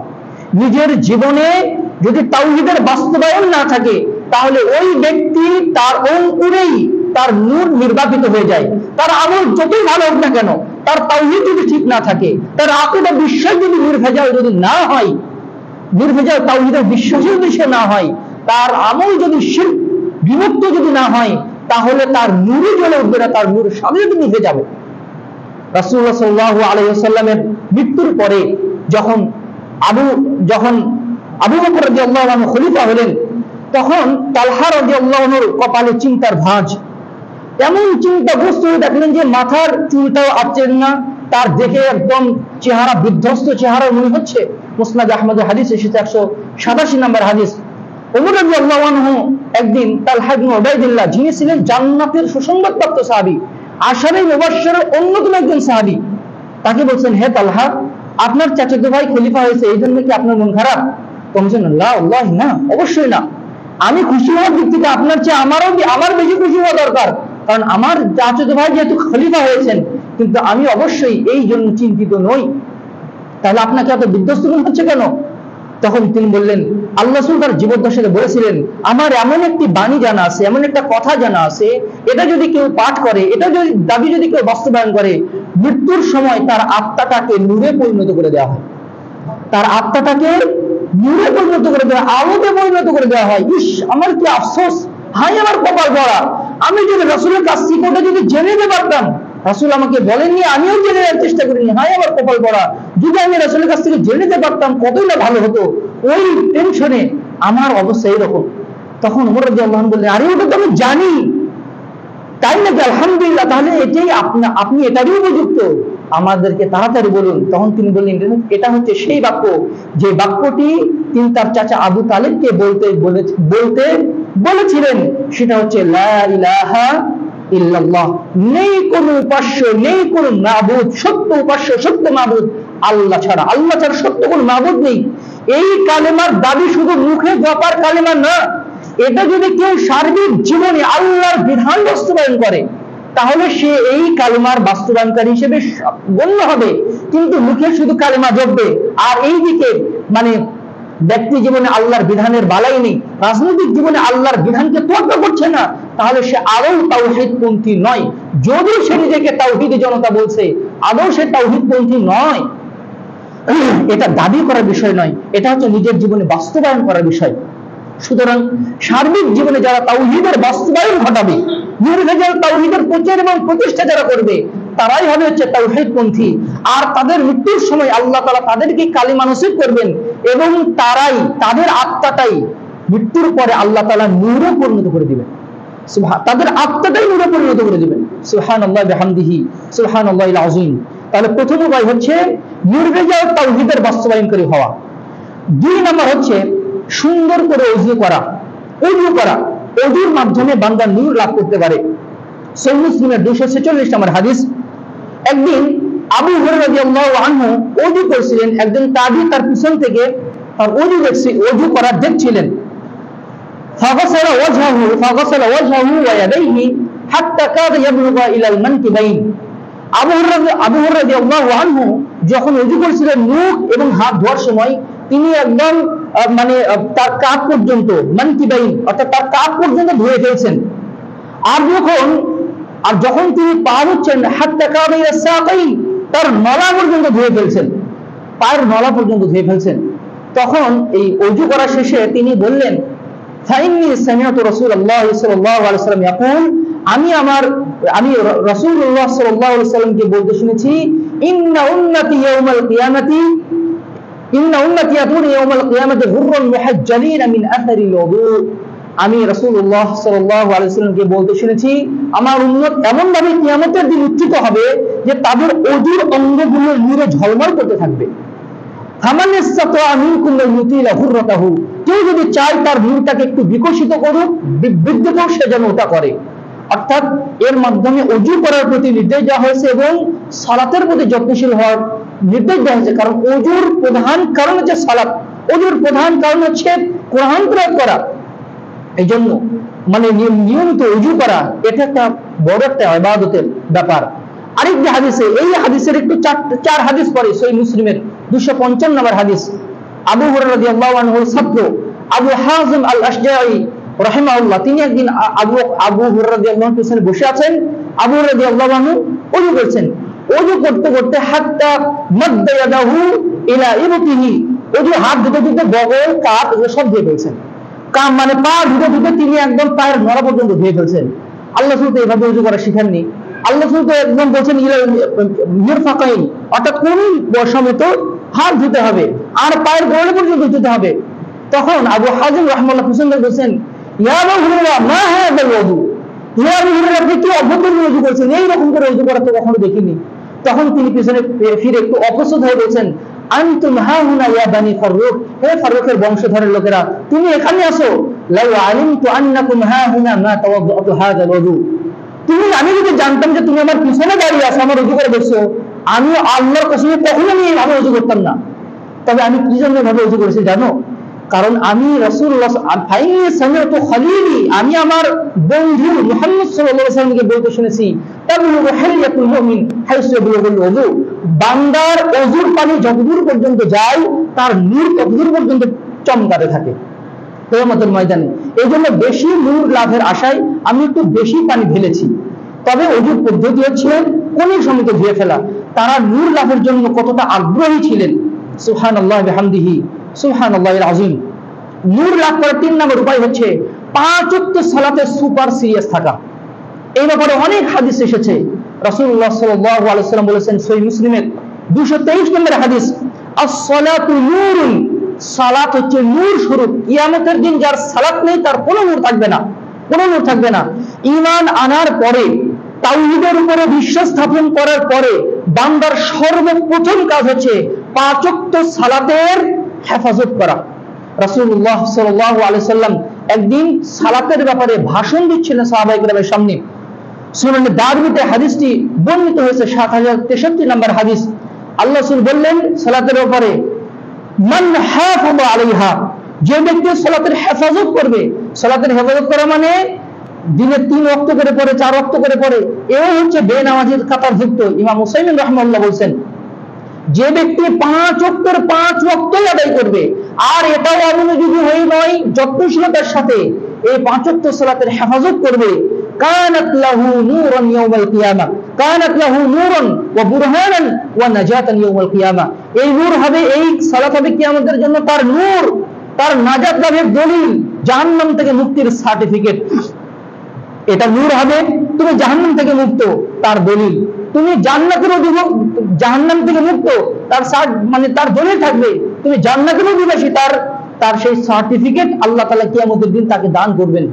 নিজের জীবনে যদি তাওহীদের বাস্তবায়ন না থাকে, তাহলে ওই ব্যক্তি তার অঙ্কুরেই তার নূর নির্বাপিত হয়ে যায়। তার আমল যতই ভালো হোক না কেন, তার তাওহীদ যদি ঠিক না থাকে, তার আকীদা বিশ্বাস যদি নির্ভেজাল যদি না হয়, নির্ভেজাল তাওহীদের বিশ্বাসী যদি সে না হয়, তার আমল যদি শিরক বিমুক্ত যদি না হয়, তাহলে তার নূরই জ্বলে উঠবে না, তার নূর সাথে সাথে নিভে যাবে। রাসূলুল্লাহ সাল্লাল্লাহু আলাইহি ওয়াসাল্লামের মৃত্যুর পরে যখন আবু বকর রাদিয়াল্লাহু আনহু খলিফা হলেন, তখন তালহা রাদিয়াল্লাহু আনহুর কপালে চিন্তার ভাঁজ, এমন চিন্তাগ্রস্ত হয়ে দেখলেন যে মাথার চুলটাও আঁচড়েন না, তার দেখে একদম চেহারা বিধ্বস্ত চেহারা মনে হচ্ছে। মুসনাদ আহমদের হাদিস এসেছে 187 নম্বর হাদিস। ওমর রাদিয়াল্লাহু আনহু একদিন তালহা ইবনে উবাইদুল্লাহ, যিনি ছিলেন জান্নাতের সুসংবাদপ্রাপ্ত সাহাবী, আশারে মুবাশশিরের অন্যতম একজন সাহাবী, তাকে বলছেন, হে তালহা, আপনার চাচাতো ভাই খলিফা হয়েছে, এই জন্য কি আপনার মন খারাপ? বলছেন, লা ওয়াল্লাহি না, অবশ্যই না, আমি খুশি হওয়ার দিক থেকে আপনার চেয়ে আমার বেশি খুশি হওয়া দরকার, কারণ আমার চাচাতো ভাই যেহেতু খলিফা হয়েছেন, কিন্তু আমি অবশ্যই এই জন্য চিন্তিত নই। তাহলে আপনাকে এত বিধ্বস্ত মনে হচ্ছে কেন? তখন তিনি বললেন, আল্লাহ রাসূল তার জীবদ্দশায় বলেছিলেন, আমার এমন একটি বাণী জানা আছে, এমন একটা কথা জানা আছে, এটা যদি কেউ পাঠ করে, এটা যদি দাবি যদি কেউ বাস্তবায়ন করে, মৃত্যুর সময় তার আত্মাটাকে নূরে পরিণত করে দেওয়া হয়, তার আত্মাটাকে নূরে পরিণত করে দেওয়া, আলোতে পরিণত করে দেওয়া হয়। ইস, আমার কি আফসোস, হায় আমার কপাল পড়া, আমি যদি রাসূলের কাছ থেকে ওটা যদি জেনে নিতে পারতাম, রাসূল আমাকে বলেননি, আমিও জেনে নেওয়ার চেষ্টা করিনি, হায় আমার কপাল পড়া, যদি আমি রাসূলের কাছ থেকে জেনে নিতে পারতাম কতই না ভালো হতো। ওই টেনশনে আমার অবস্থা এইরকম। তখন ওমর রাদিয়াল্লাহু আনহু বললেন, আরে ওটা তো আমি জানি। তাই নাকি? আলহামদুলিল্লাহ, তাহলে এটাই আপনি এটারই উপযুক্ত, আমাদেরকে তাড়াতাড়ি বলুন। তখন তিনি বললেন, এটা হচ্ছে সেই বাক্য যে বাক্যটি তিনি তার চাচা আবু তালেবকে বলতে বলেছিলেন, সেটা হচ্ছে লা ইলাহা ইল্লাল্লাহ, নেই কোনো উপাস্য, নেই কোনো মাবুদ, সত্য উপাস্য, সত্য মাবুদ আল্লাহ ছাড়া, আল্লাহ ছাড়া সত্য কোনো মাবুদ নেই। এই কালেমার দাবি শুধু মুখে জপার কালেমা না, এটা যদি কেউ সার্বিক জীবনে আল্লাহর বিধান বাস্তবায়ন করে তাহলে সে এই কালেমার বাস্তবায়নকারী হিসেবে গণ্য হবে। কিন্তু মুখে শুধু কালেমা জপবে আর এই দিকে মানে ব্যক্তি জীবনে আল্লাহর বিধানের বালাই নেই, রাজনৈতিক জীবনে আল্লাহর বিধানকে তোয়াক্কা করছে না, তাহলে সে আদৌ তাওহীদপন্থী নয়। যদি সে নিজেকে তাওহীদি জনতা বলছে, আদৌ সে তাওহীদপন্থী নয়। এটা দাবি করার বিষয় নয়, এটা হচ্ছে নিজের জীবনে বাস্তবায়ন করার বিষয়। সুতরাং সার্বিক জীবনে যারা তাওহীদের বাস্তবায়ন ঘটাবে, নির্ভেজাল তাওহীদের প্রচার এবং প্রতিষ্ঠা যারা করবে, তারাই হবে হচ্ছে তাওহীদপন্থী। আর তাদের মৃত্যুর সময় আল্লাহ তাআলা তাদেরকে কালিমা নসিব করবেন এবং তারাই, তাদের আত্মাটাই মৃত্যুর পরে আল্লাহ তাআলা নূরে পরিণত করে দিবেন। তাদের আত্মাটাই নূরে পরিণত করে দিবেন। সুবহানাল্লাহি ওয়া বিহামদিহি, সুবহানাল্লাহিল আযীম। তাহলে প্রথম উপায় হচ্ছে নির্ভেজাল তাওহীদের বাস্তবায়নকারী হওয়া। 2 নম্বর হচ্ছে সুন্দর করে ওযু করা। ওযুর মাধ্যমে বান্দা নূর লাভ করতে পারে। সহিহ মুসলিমের 246 নম্বর হাদিস, একদিন আবু হুরায়রা রাদিয়াল্লাহু আনহু ওযু করছিলেন, একজন তাবী তার পিছন থেকে তার ওযু করা দেখছিলেন। ফাগাসালা ওয়াজহাহু ওয়া ইয়াদাইহি হাত্তা কাদা ইয়াবলুগা ইলাল মানকিবাইন। আবু হুরায়রা রাদিয়াল্লাহু আনহু যখন ওযু করছিলেন, মুখ এবং হাত ধোয়ার সময় তিনি একদম মানে তার কাঁধ পর্যন্ত, মানকিবাইন অর্থাৎ তার কাঁধ পর্যন্ত ধুয়ে ফেলছেন। আর যখন তিনি পা ধুচ্ছেন, হাত্তা কাদা ইলা সাকাইন, তার নলা পর্যন্ত ধুয়ে ফেলছেন, পায়ের নলা পর্যন্ত ধুয়ে ফেলছেন। তখন এই ওযু করা শেষে তিনি বললেন, ফাইন্নী সামিআতু রাসূলুল্লাহ সাল্লাল্লাহু আলাইহি ওয়াসাল্লাম ইয়াকুল, আমি রাসূলুল্লাহ সাল্লাল্লাহু আলাইহি ওয়াসাল্লামকে বলতে শুনেছি, ইন্না উম্মতি ইয়াউমাল কিয়ামাতি ইয়াতুনা ইয়াউমাল কিয়ামাতি গুররান মুহাজ্জালিনা মিন আথারিল ওযু। আমি রাসূলুল্লাহ সাল্লাল্লাহু আলাইহি ওয়াসাল্লামকে বলতে শুনেছি, আমার উম্মত এমন ভাবে কিয়ামতের দিন উত্থিত হবে যে তাদের ওযুর অঙ্গগুলো নূরে ঝলমল করতে থাকবে। ফামান ইসতাতা মিনকুম ইউতিলা হুররাতাহু, কেউ যদি চায় তার নূরটাকে একটু বিকশিত করুক, বৃদ্ধি করুক, সে যেন ওটা করে। অর্থাৎ এর মাধ্যমে ওযু করার প্রতি নির্দেশ দেওয়া হয়েছে এবং সালাতের প্রতি যত্নশীল হওয়ার নির্দেশ দেওয়া হয়েছে। কারণ ওযুর প্রধান কারণ হচ্ছে সালাত, ওযুর প্রধান কারণ হচ্ছে কোরআন তেলাওয়াত করা। এই জন্য মানে নিয়মিত ওযু করা এটা একটা বড় একটা ইবাদতের ব্যাপার। আরেকটি হাদিসে, এই হাদিসের একটু 4 হাদিস পরে সহিহ মুসলিমের 255 নম্বর হাদিস, আবু হুরায়রা রাদিয়াল্লাহু আনহুর ছাত্র আবু হাযিম আল আশজাঈ রাহিমাহুল্লাহ, তিনি একদিন আবু হুরায়রা রাদিয়াল্লাহু আনহুর পিছনে বসে আছেন। আবু হুরায়রা রাদিয়াল্লাহু আনহু ওযু করছেন। ওযু করতে করতে হাত্তা মাদ্দা ইয়াদাহু ইলা ইবতিহি, ওযু হাত ধুতে ধুতে বগল, কাঁধ এগুলো সব ধুয়ে ফেলছেন। মানে পা ধুতে ধুতে তিনি একদম পায়ের নড়া পর্যন্ত ধুয়ে ফেলছেন। আল্লাহ রাসূল তো এভাবে ওযু করা শিখাননি। আল্লাহ রাসূল তো একদম বলেছেন ইলা মিরফাকাইন, অর্থাৎ কোন সমেত হাত ধুতে হবে আর পায়ের গোড়ালি পর্যন্ত ধুতে হবে। তখন আবু হাযিম রাহিমাহুল্লাহ পিছনে বলেছেন, ইয়া আবু হুরায়রা মা হাযাল ওযু, ইয়া আবু হুরায়রা আপনি কি অদ্ভুত ওযু করছেন, এই রকম করে ওযু করা তো কখনো দেখিনি। তখন তিনি পিছনে ফিরে একটু অপ্রস্তুত হয়ে বলছেন, আনতুম হাহুনা ইয়া বানি ফারুক, হে ফারুকের বংশধরের লোকেরা, তুমি এখানে আসো। লাউ আলিমতু আন্নাকুম হাহুনা মা তাওয়াদ্দাতু হাযাল ওযু, আমি যদি জানতাম যে তুমি আমার পিছনে দাঁড়িয়ে আছো, আমার ওযু করে বসছো, আমি আল্লাহর কসমে কখনো আমি এভাবে ওযু করতাম না। তবে আমি কি জন্য এভাবে ওযু করেছি জানো? কারণ আমি রাসূলুল্লাহ সামিআতু খলিলি, আমি আমার বন্ধু মুহাম্মদ সাল্লাল্লাহু আলাইহি ওয়াসাল্লামকে বলতে শুনেছি, তাবলুগু হিলিয়াতুল মুমিন হাইসু ইয়াবলুগুল ওযু, বান্দার ওযুর পানি যতদূর পর্যন্ত যায় তার নূর ততদূর পর্যন্ত চমকাতে থাকে কিয়ামতের ময়দানে। এই জন্য বেশি নূর লাভের আশায় আমি একটু বেশি পানি ঢেলেছি। তবে ওযুর পদ্ধতি হচ্ছে কোন সময় ধুয়ে ফেলা। তারা নূর লাভের জন্য কতটা আগ্রহী ছিলেন, সুবহানাল্লাহি ওয়া বিহামদিহি, সুবহানাল্লাহিল আযীম। নূর লাভ করার 3 নম্বর উপায় হচ্ছে 5 ওয়াক্ত সালাতে সুপার সিরিয়াস থাকা। এই ব্যাপারে অনেক হাদিস এসেছে। রাসূলুল্লাহ সাল্লাল্লাহু আলাইহি ওয়াসাল্লাম বলেছেন সহিহ মুসলিমের 223 নম্বর হাদিস, আস-সালাতু নূরুন সালাত হচ্ছে নূর স্বরূপ। কিয়ামতের দিন যার সালাত নেই তার কোনো নূর থাকবে না, কোনো নূর থাকবে না। ঈমান আনার পরে, তাওহীদের উপরে বিশ্বাস স্থাপন করার পরে বান্দার সর্বপ্রথম কাজ হচ্ছে 5 ওয়াক্ত সালাতের হেফাজত করা। রাসূলুল্লাহ সাল্লাল্লাহু আলাইহি সাল্লাম একদিন সালাতের ব্যাপারে ভাষণ দিচ্ছিলেন সাহাবায়ে কেরামের সামনে। সুনান দারমিতে হাদিসটি বর্ণিত হয়েছে 7063 নম্বর হাদিস। আল্লাহ রাসূল বললেন সালাতের ব্যাপারে, মান হাফাযা আলাইহা, যে ব্যক্তি সালাতের হেফাজত করবে। সালাতের হেফাজত করা মানে দিনে 3 ওয়াক্ত করে পড়ে, 4 ওয়াক্ত করে পড়ে, এও হচ্ছে বেনামাজির কাতারভুক্ত। ইমাম মুসলিম রাহিমাহুল্লাহ বলেন, যে ব্যক্তি 5 ওয়াক্তের 5 ওয়াক্তই আদায় করবে, আর এটাও অমনোযোগী হয়ে নয়, যত্নশীলতার সাথে এই 5 ওয়াক্ত সালাতের হেফাজত করবে, কানাত লাহু নূরান ইয়াউমাল কিয়ামা, কানাত লাহু নূরান ওয়া বুরহানান ওয়া নাজাতান ইয়াউমাল কিয়ামা। এই নূর হবে, এই সালাত হবে কিয়ামতের জন্য তার নূর, তার নাজাত লাভের দলিল, জাহান্নাম থেকে মুক্তির সার্টিফিকেট। এটা নূর হবে, তুমি জাহান্নাম থেকে মুক্ত তার দলিল, তুমি জান্নাতের জাহান্নাম থেকে মুক্ত তার মানে তার দলিল থাকবে, তুমি জান্নাতের অধিবাসী তার সেই সার্টিফিকেট আল্লাহ তাআলা কিয়ামতের দিন তাকে দান করবেন।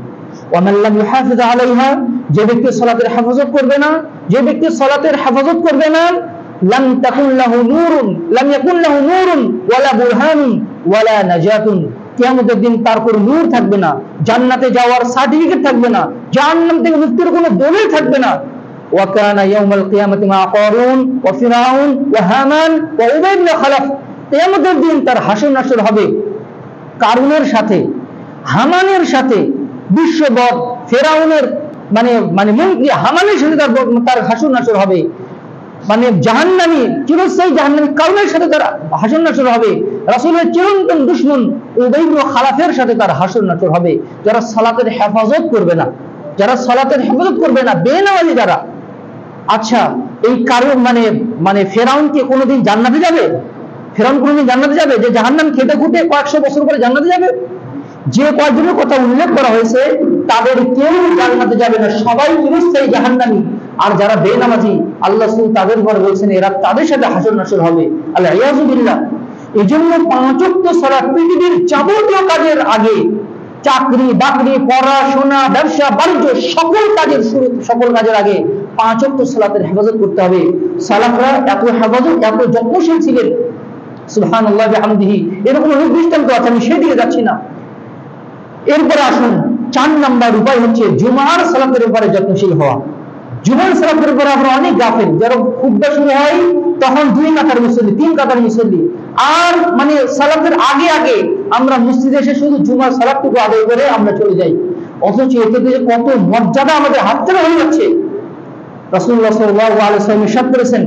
ওয়া মান লাম ইউহাফিজ আলাইহা, যে ব্যক্তি সালাতের হেফাজত করবে না, যে ব্যক্তি সালাতের হেফাজত করবে না, লাম তাকুন লাহু নূরুন, লাম ইয়াকুন লাহু নূরুন ওয়ালা বুরহানুন ওয়ালা নাজাতুন। কিয়ামতের দিন তার কোনো নূর থাকবে না, জান্নাতে যাওয়ার সার্টিফিকেট থাকবে না, জাহান্নাম থেকে মুক্তির কোনো দলিল থাকবে না। ওয়া কানা ইয়াউমাল কিয়ামাতি মা কারুন ওয়া ফিরাউন ওয়া হামান ওয়া উবাই ইবনে খালাফ। কিয়ামতের দিন তার হাসর নাসর হবে কারুনের সাথে, হামানের সাথে, বিশ্ববদ ফেরাউনের মানে মন্ত্রী হামানের সাথে তার হাসর নাসর হবে। মানে জাহান্নামী, চিরস্থায়ী জাহান্নামী কারুনের সাথে তার হাসর নাসর হবে। রাসূলের চিরন্তন দুশমন উবাই ইবনে খালাফের সাথে তার হাসর নাসর হবে। যারা সালাতের হেফাজত করবে না, যারা সালাতের হেফাজত করবে না, বেনামাজি যারা। আচ্ছা, এই কারণ মানে ফেরাউন কি কোনোদিন জান্নাতে যাবে? ফেরাউন কোনোদিন জান্নাতে যাবে? যে জাহান্নাম খেতে খুঁটে কয়েকশো বছর পরে জান্নাতে যাবে? যে কয়েকজনের কথা উল্লেখ করা হয়েছে তাদের কেউ জান্নাতে যাবে না, সবাই চিরস্থায়ী জাহান্নামী। আর যারা বেনামাজি, আল্লাহ রাসূল তাদের ঘরে বলছেন এরা তাদের সাথে হাসর নাসর হবে। আল্লাহ ইয়াযু বিল্লাহ। এজন্য 5 ওয়াক্ত সালাত পৃথিবীর যাবতীয় কাজের আগে, চাকরি বাকরি, পড়াশোনা, ব্যবসা বাণিজ্য, সকল কাজের আগে 5 ওয়াক্ত সালাতের হেফাজত করতে হবে। সালাফরা এত হেফাজত, এত যত্নশীল ছিলেন, সুবহানাল্লাহি ওয়া বিহামদিহি। এরকম অনেক দৃষ্টান্ত আছে, আমি সেদিকে যাচ্ছি না। এরপরে আসুন, 4 নাম্বার উপায় হচ্ছে জুমার সালাতের উপরে যত্নশীল হওয়া। জুমার সালাতের উপরে আমরা অনেক গাফেল। যারা খুতবা শুরু হয় তখন 2 কাতার মুসল্লি, 3 কাতার মুসল্লি, আর সালাতের আগে আগে আমরা মসজিদে এসে শুধু জুমার সালাতটুকু আদায় করে আমরা চলে যাই। অথচ এতে কত মর্যাদা আমাদের হাত থেকে হয়ে যাচ্ছে। রাসূলুল্লাহ সাল্লাল্লাহু আলাইহি ওয়াসাল্লাম ইরশাদ করেছেন,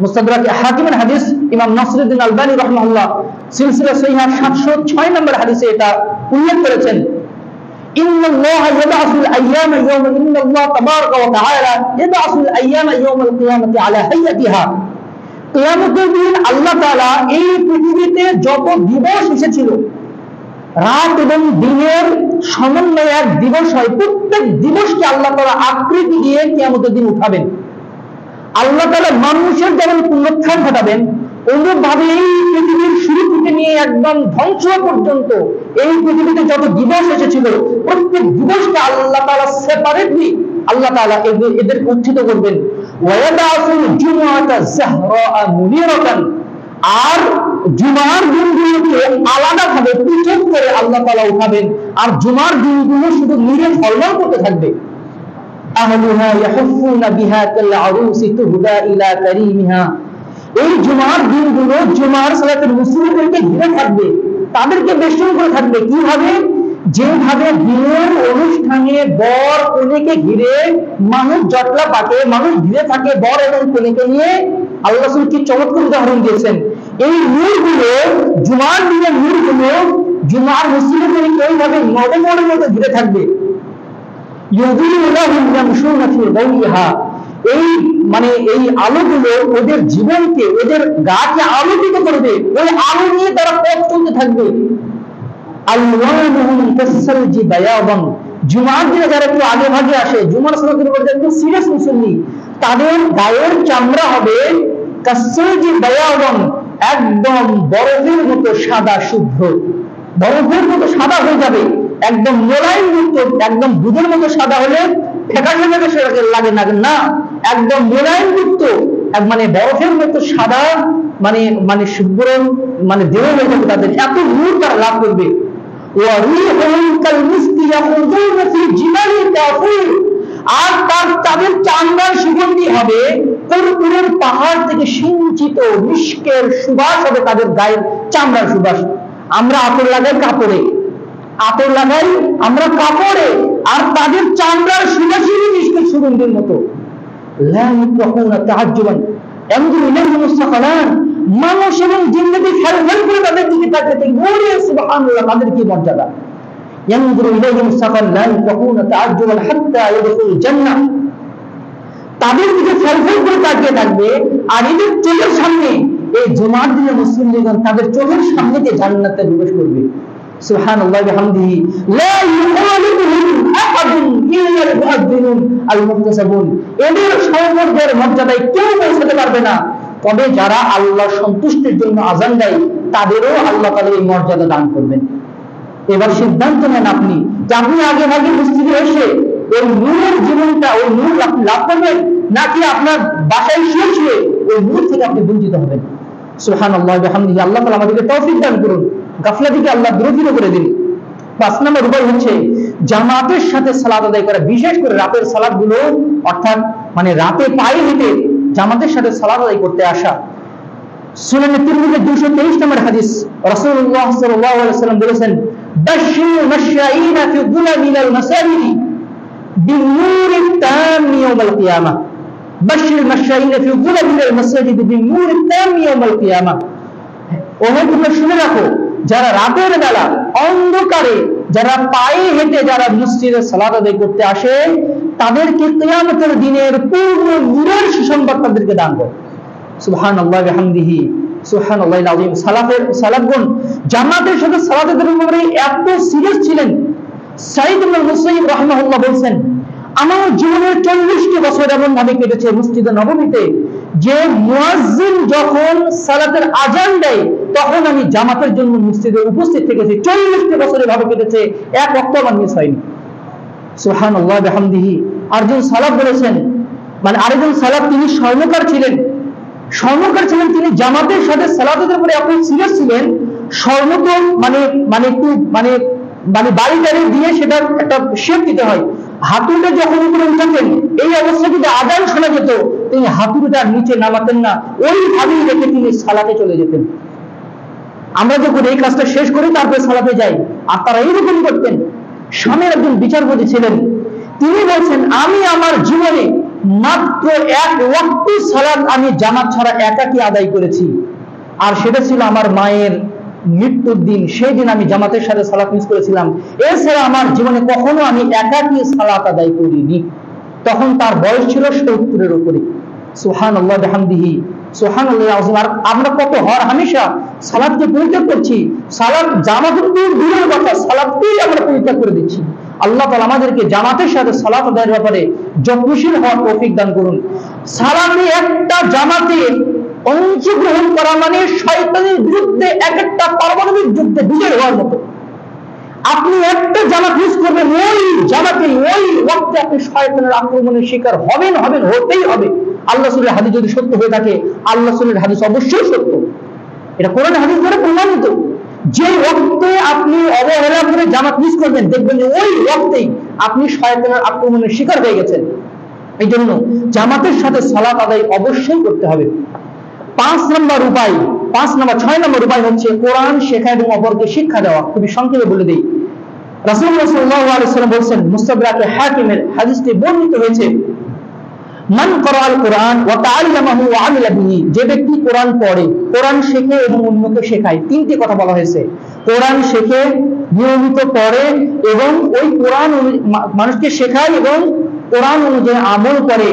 মুস্তাদরাক হাকিমের হাদিস, ইমাম নাসরুদ্দিন আলবানী রাহিমাহুল্লাহ সিলসিলা সহিহা 706 নম্বর হাদিসে এটা উল্লেখ করেছেন, ইন্নাল্লাহা ইয়াবআসুল আইয়ামা ইয়াওমা, ইন্নাল্লাহ তাবারাকা ওয়া তাআলা ইয়াবআসুল আইয়ামা ইয়াওমাল কিয়ামাতি আলা হাইয়াতিহা। কিয়ামতের দিন আল্লাহ তাআলা এই পৃথিবীতে যত দিবস এসেছিল, রাত এবং দিনের সমন্বয়ে এক দিবস হয়, প্রত্যেক দিবসকে আল্লাহ তাআলা আকৃতি দিয়ে কিয়ামতের দিন উঠাবেন। আল্লাহ তাআলা মানুষের যেমন পুনরুত্থান ঘটাবেন, অনুরূপভাবে এই পৃথিবীর শুরু থেকে নিয়ে একদম ধ্বংস পর্যন্ত এই পৃথিবীতে যত দিবস এসেছিল প্রত্যেক দিবসকে আল্লাহ তাআলা সেপারেটলি আল্লাহ তাআলা এদের উত্থিত করবেন। ওয়ায়াদাসুল জুমআতা যাহরা মুনিরাতান, আর জুমার দিনগুলোকে আলাদাভাবে পৃথক করে আল্লাহ তাআলা উঠাবেন, আর জুমার দিনগুলো শুধু নিরে ঝলমল করতে থাকবে। আহলুহা ইয়াহুফুনা বিহা কাল আরুসি তুহদা ইলা কারীমিহা। এই জুমার দিনগুলো জুমার সালাতের মুসল্লিদেরকে ঘিরে থাকবে, তাদেরকে বেষ্টন করে থাকবে। কিভাবে? যেভাবে দিনের অনুষ্ঠানে বর কনেকে ঘিরে মানুষ জটলা পাকে, মানুষ ঘিরে থাকে বর এবং কনেকে নিয়ে। আল্লাহ রাসূল কি চমৎকার উদাহরণ দিয়েছেন। এই নূরগুলো, জুমার দিনের নূরগুলো জুমার মুসল্লিদেরকে এইভাবে নবমরের মতো ঘিরে থাকবে। এই আলোগুলো ওদের জীবনকে, ওদের গাকে আলোকিত করবে, ওই আলো নিয়ে তারা পথ চলতে থাকবে। জুমার দিনে যারা একটু আগে ভাগে আসে, জুমার সালাতের উপর একটু সিরিয়াস মুসল্লি, তাদের গায়ের চামড়া হবে কাসসালজি বায়াদান, একদম বরফের মতো সাদা শুভ্র, বরফের মতো সাদা হয়ে যাবে, একদম মোলায়েম মুক্ত, একদম দুধের মতো সাদা হলে ফ্যাকাশে ফ্যাকাশে লাগে না, একদম মোলায়েম মুক্ত, মানে বরফের মতো সাদা, মানে মানে শুভ্র, মানে দেহ হয়ে যাবে তাদের, এত নূর তারা লাভ করবে। আর তাদের চামড়ার সুগন্ধি হবে কর্পূরের পাহাড় থেকে সিঞ্চিত মিষ্কের সুবাস হবে তাদের গায়ের চামড়ার সুবাস। আমরা আতর লাগাই কাপড়ে, আতর লাগাই আমরা কাপড়ে, আর তাদের চামড়ার সুবাসই মিষ্কের সুগন্ধির মতো। মানুষ এবং জিন্দেগি ফেল ফেল করে তাদের দিকে তাকাতে, সুবহানাল্লাহ, তাদের কি মর্যাদা। তাদের দিকে ফেল ফেল করে তাকিয়ে থাকবে, আর এদের চোখের সামনে এই জুমার দিনে মুসলিমগণ তাদের চোখের সামনে দিয়ে জান্নাতে প্রবেশ করবে। সুবহানাল্লাহি ওয়া বিহামদিহি লা ইউখালিফুহুম আহাদুন ইল্লাল মুআযযিনুন আল মুহতাসাবুন। এদের সৌভাগ্যের মর্যাদায় কেউ পৌঁছাতে পারবে না, তবে যারা আল্লাহর সন্তুষ্টির জন্য আযান দেয় তাদেরও আল্লাহ তাআলা এই মর্যাদা দান করবেন। এবার সিদ্ধান্ত নেন আপনি যে আপনি আগে ভাগে মসজিদে এসে ওই নূরের জীবনটা, ওই নূর আপনি লাভ করবেন, নাকি আপনার বাসায় শুয়ে শুয়ে ওই নূর থেকে আপনি বঞ্চিত হবেন। সুবহানাল্লাহি ওয়া বিহামদিহি। আল্লাহ তাআলা আমাদেরকে তৌফিক দান করুন, গাফলাতিকে আল্লাহ দূর করে দিন। 5 নম্বর উপায় হচ্ছে জামাতের সাথে সালাত আদায় করা, বিশেষ করে রাতের সালাত গুলো, অর্থাৎ মানে রাতে পায়ে হেঁটে জামাতের সাথে সালাত আদায় করতে আসা। সুনানে তিরমিজি 223 নম্বর হাদিস, রাসূলুল্লাহ সাল্লাল্লাহু আলাইহি ওয়াসাল্লাম বলেছেন, বাশশিরু মাশাইনা ফি যুলামিল মাসাজিদি বিনূরিত তামি ইয়াউমাল কিয়ামাহ। বাশশির মাশাইনা ফি যুলামিল মাসাজিদি বিনূরিত তামি ইয়াউমাল কিয়ামাহ। ওহে তোমরা শুনে রাখো, যারা রাতের বেলা অন্ধকারে যারা পায়ে হেঁটে যারা মসজিদে সালাত আদায় করতে আসে, তাদেরকে কিয়ামতের দিনের পূর্ণ নূরের সুসংবাদ তাদেরকে দান করো। সুবহানাল্লাহি ওয়া বিহামদিহি, সুবহানাল্লাহিল আযীম। সালাফগণ জামাতের সাথে সালাত আদায়ের ব্যাপারে এত সিরিয়াস ছিলেন। সাঈদ ইবনে মুসাইয়্যিব রাহিমাহুল্লাহ বলেন, আমার জীবনের 40টি বছর এমন ভাবে কেটেছে মসজিদে নববীতে যে মুয়াজ্জিন যখন সালাতের আযান দেয় তখন আমি জামাতের জন্য মসজিদে উপস্থিত থেকেছি। 40টি বছর এভাবে কেটেছে, এক ওয়াক্ত আমার মিস হয়নি। সুবহানাল্লাহি ওয়া বিহামদিহি। আরেকজন সালাফ বলেছেন, মানে আরেকজন সালাফ তিনি স্বর্ণকার ছিলেন, তিনি জামাতের সাথে সালাতের উপরে এত সিরিয়াস ছিলেন, স্বর্ণ তো মানে মানে একটু মানে মানে বাড়ি টাড়ি দিয়ে সেটা একটা শেপ দিতে হয়, হাতুড়ে যখন উপরে উঠাতেন এই অবস্থা যদি আযান শোনা যেত তিনি হাতুড়িটার নিচে নামাতেন না, ওইভাবেই রেখে তিনি সালাতে চলে যেতেন। আমরা যখন এই কাজটা শেষ করি তারপরে সালাতে যাই, আর তারা এইরকম করতেন। স্বামীর একজন বিচারপতি ছিলেন, তিনি বলছেন, আমি আমার জীবনে মাত্র 1 ওয়াক্ত সালাত আমি জামাত ছাড়া একাকী আদায় করেছি, আর সেটা ছিল আমার মায়ের মৃত্যুর দিন, সেই দিন আমি জামাতের সাথে সালাত মিস করেছিলাম। এছাড়া আমার জীবনে কখনো আমি একাকী সালাত আদায় করিনি। তখন তার বয়স ছিল 70-এর উপরে। সুবহানাল্লাহি ওয়া বিহামদিহি, সুবহানাল্লাহিল আযীম। আর আমরা কত হর হামেশা সালাতকে পরিত্যাগ করছি, সালাত জামাতের দূরের কথা, সালাতকেই আমরা পরিত্যাগ করে দিচ্ছি। আল্লাহ তাআলা আমাদেরকে জামাতের সাথে সালাত আদায়ের ব্যাপারে যত্নশীল হওয়ার তৌফিক দান করুন। সালাতে একটা জামাতে অংশগ্রহণ করা মানে শয়তানের বিরুদ্ধে একটা পারমাণবিক যুদ্ধে বিজয় হওয়ার মতো। আপনি একটা জামাত মিস করবেন, ওই জামাতে ওই ওয়াক্তে আপনি শয়তানের আক্রমণের শিকার হবেন, হতেই হবে। আল্লাহ রাসূলের হাদিস যদি সত্য হয়ে থাকে, আল্লাহ রাসূলের হাদিস অবশ্যই সত্য, এটা কোরআন হাদিস দ্বারা প্রমাণিত। যে ওয়াক্তে আপনি অবহেলা করে জামাত মিস করবেন, দেখবেন যে ওই ওয়াক্তেই আপনি শয়তানের আক্রমণের শিকার হয়ে গেছেন। এই জন্য জামাতের সাথে সালাত আদায় অবশ্যই করতে হবে। 6 নম্বর উপায় হচ্ছে কোরআন শেখা এবং অপরকে শিক্ষা দেওয়া। খুবই সংক্ষেপে বলে দেই, রাসূলুল্লাহ সাল্লাল্লাহু আলাইহি ওয়াসাল্লাম বলেছেন, মুস্তাদরাকে হাকিমের হাদিসটি বর্ণিত হয়েছে, মান ক্বারাআল কুরআন ওয়া তাআল্লামাহু ওয়া আমিলা বিহি, যে ব্যক্তি কোরআন পড়ে, কোরআন শেখে এবং অন্যকে শেখায়। 3টি কথা বলা হয়েছে, কোরআন শেখে, নিয়মিত পড়ে এবং ওই কোরআন মানুষকে শেখায় এবং কোরআন অনুযায়ী আমল করে।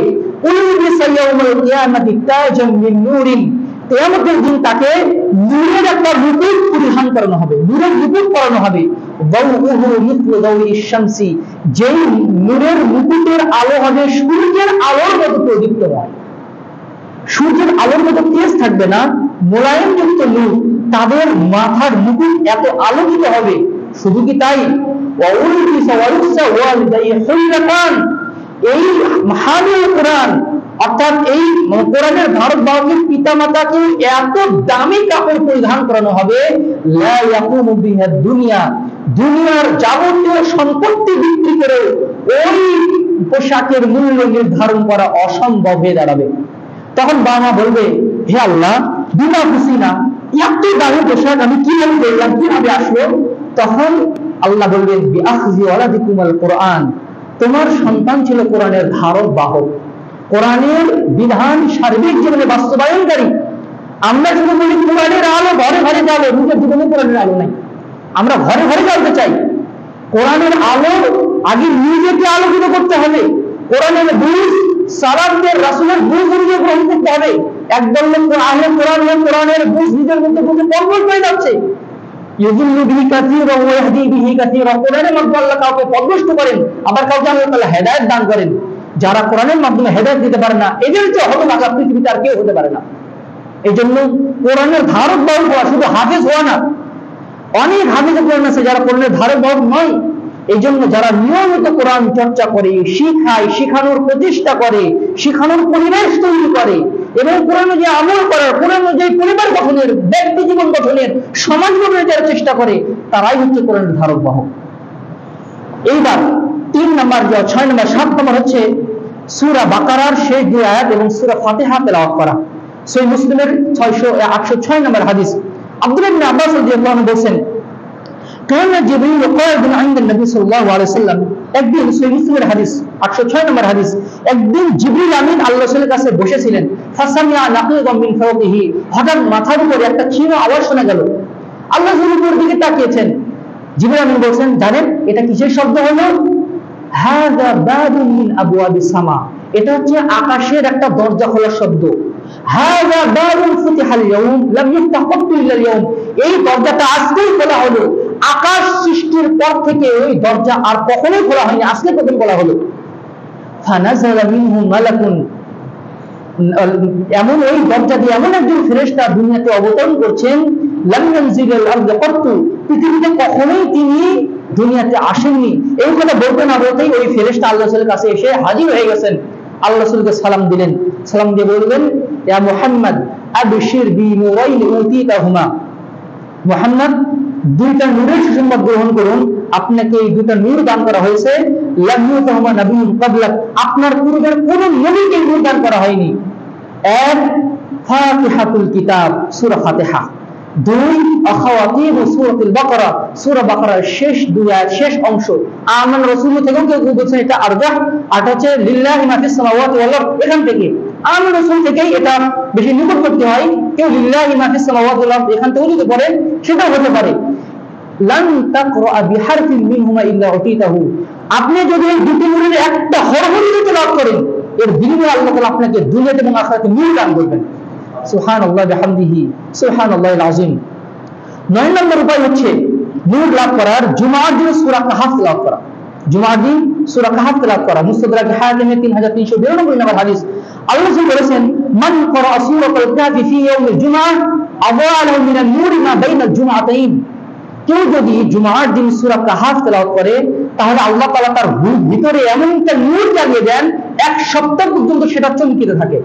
কিয়ামতের দিন তাকে নূরের একটা মুকুট পরিধান করানো হবে, নূরের মুকুট পরানো হবে। যেই নূরের মুকুটের আলো হবে সূর্যের আলোর মতো প্রদীপ্ত হয়। সূর্যের আলোর মতো তেজ থাকবে না, মোলায়েমযুক্ত নূর, তাদের মাথার মুকুট এত আলোকিত হবে। শুধু কি তাই, এই হামিল কোরআন অর্থাৎ এই কোরআনের ধারক বাহকের পিতা মাতাকে এত দামি কাপড় পরিধান করানো হবে, লা ইয়াকুমু বিহা দুনিয়া, দুনিয়ার যাবতীয় সম্পত্তি বিক্রি করে ওই পোশাকের মূল্য নির্ধারণ করা অসম্ভব হয়ে দাঁড়াবে। তখন বাবা মা বলবে, হে আল্লাহ, বিনা খুশি না, এত দামি পোশাক আমি কিভাবে পেলাম, কিভাবে আসলো? তখন আল্লাহ বলবেন, বিআখজি ওয়ালাদিকুমুল কোরআন, তোমার সন্তান ছিল কোরআনের ধারক বাহক, কোরআনের বিধান সার্বিক জীবনে বাস্তবায়নকারী। আমরা যদি বলি কোরআনের আলো ঘরে ঘরে জ্বালো, নিজের জীবনে কোরআনের আলো নাই। আমরা ঘরে ঘরে জ্বালতে চাই, কোরআনের আলো আগে নিজেকে আলোকিত করতে হবে। কোরআনের বুঝ সালাফদের রাসূলের বুঝ অনুযায়ী গ্রহণ করতে হবে। একদল লোক কোরআনের বুঝ নিজের মধ্যে বুঝে পরবর্তী হয়ে যাচ্ছে। ইউযিল্লু বিহি কাসীরা ওয়া ইয়াহদি বিহি কাসীরা, কোরআনের মাধ্যমে আল্লাহ কাউকে পথভ্রষ্ট করেন, আবার কাউকে আল্লাহ তাআলা হেদায়েত দান করেন। যারা কোরআনের মাধ্যমে হেদায়েত দিতে পারে না, এদের চেয়ে হতভাগা পৃথিবীতে আর কেউ হতে পারে না। এই জন্য কোরআনের ধারক বাহক হওয়া শুধু হাফেজ হওয়া না, অনেক হাফেজ কোরআন আছে যারা কোরআনের ধারক বাহক নয়। এই জন্য যারা নিয়মিত কোরআন চর্চা করে, শিখায়, শিখানোর প্রচেষ্টা করে, শিখানোর পরিবেশ তৈরি করে এবং কোরআন যে আমল করার, কোরআন যে পরিবার গঠনের, ব্যক্তি জীবন গঠনের, সমাজ গঠনের যারা চেষ্টা করে, তারাই হচ্ছে কোরআনের ধারক বাহক। এইবার 3 নম্বর, 6 নম্বর, 7 নম্বর হচ্ছে সূরা বাকারার শেষ 2 আয়াত এবং সূরা ফাতিহা তেলাওয়াত করা। সহিহ মুসলিমের 806 নম্বর হাদিস, আব্দুল্লাহ ইবনে আব্বাস রাদিয়াল্লাহু আনহু বলেন, কানা জিবরিল কায়িদান ইনদা নবী সাল্লাল্লাহু আলাইহি ওয়াসাল্লাম, একদিন সহিহ মুসলিমের হাদিস 806 নম্বর হাদিস, একদিন জিবরিল আমিন আল্লাহ রাসূলের কাছে বসেছিলেন। ফাসামিআ নাকিদাম মিন ফাওকিহি, হঠাৎ মাথার উপরে একটা ক্ষীণ আওয়াজ শোনা গেল। আল্লাহ রাসূল উপরের দিকে তাকিয়েছেন। জিবরিল আমিন বলেন, জানেন এটা কিসের শব্দ হলো? হাযা বাবুন মিন আবওয়াবিস সামা, এটা হচ্ছে আকাশের একটা দরজা খোলার শব্দ। হাযা বাবুন ফুতিহাল ইয়াউম লাম ইফতাহ ক্বাতু ইল্লা ইয়াউম, এই দরজাটা আজকেই খোলা হলো, আকাশ সৃষ্টির পর থেকে ওই দরজা আর কখনোই খোলা হয়নি, আজকে প্রথম খোলা হলো। ফানাযালা মিনহু মালাকুন, এমন ওই দরজা দিয়ে এমন একজন ফেরেশতা দুনিয়াতে অবতরণ করছেন, লাম ইয়ানজিল আরদ ক্বাতু, পৃথিবীতে কখনোই তিনি দুনিয়াতে আসেননি। এই কথা বলতে না বলতেই ওই ফেরেশতা আল্লাহ রাসূলের কাছে এসে হাজির হয়ে গেছেন। আল্লাহ রাসূলকে সালাম দিলেন, সালাম দিয়ে বললেন, ইয়া মুহাম্মদ আবশির বিনুরাইন উতিতাহুমা, মুহাম্মদ দুইটা নূরের সুসংবাদ গ্রহণ করুন, আপনাকে এই দুইটা নূর দান করা হয়েছে। লাম ইউতাহুমা নাবিয়্যুন ক্বাবলাক, আপনার পূর্বের কোন নবীকে নূর দান করা হয়নি। এক, ফাতিহাতুল কিতাব, সূরা ফাতিহা। 2, আখাওয়াতিব সূরাতুল বাকারা, সূরা বাকারার শেষ 2 আয়াত, শেষ অংশ। আমান রাসূল থেকে কেউ বলছেন এটা আরজাহ, আর হচ্ছে লিল্লাহি মা ফিস সামাওয়াতি ওয়াল আরদ, এখান থেকে আমান রাসূল থেকেই এটা বেশি নিকটবর্তী হয়। কেউ লিল্লাহি মা ফিস সামাওয়াতি ওয়াল আরদ এখান থেকে যদি পড়ে সেটাও হতে পারে। লান তাকরা বিহারফিন মিনহুমা ইল্লা উতিতাহু, আপনি যদি এই দুটি নূরের একটা হরফ যদি তেলাওয়াত করেন, এর বিনিময়ে আল্লাহ তাআলা আপনাকে দুনিয়াতে এবং আখিরাতে নূর দান করবেন। সুবহানাল্লাহি বিহামদিহি সুবহানাল্লাহিল আযীম। 9 নম্বর উপায় হচ্ছে নূর লাভ করার, জুমার দিন সূরা কাহাফ তেলাওয়াত করা। জুমার দিন সূরা কাহাফ তেলাওয়াত করা। মুস্তাদরাক হাকিমে 3392 নম্বর হাদিস, আল্লাহ রাসূল বলেছেন, মান ক্বারা সূরাতুল কাহফি ফি ইয়াউমিল জুমআহ আযআ লাহু মিনান নূরি মা বাইনাল জুমআতাইন, কেউ যদি জুমার দিন সূরা কাহাফ তেলাওয়াত করে, তাহলে আল্লাহ তাআলা তার ভিতরে এমন একটা নূর জ্বালিয়ে দেন, এক সপ্তাহ পর্যন্ত সেটা চমকিতে থাকে।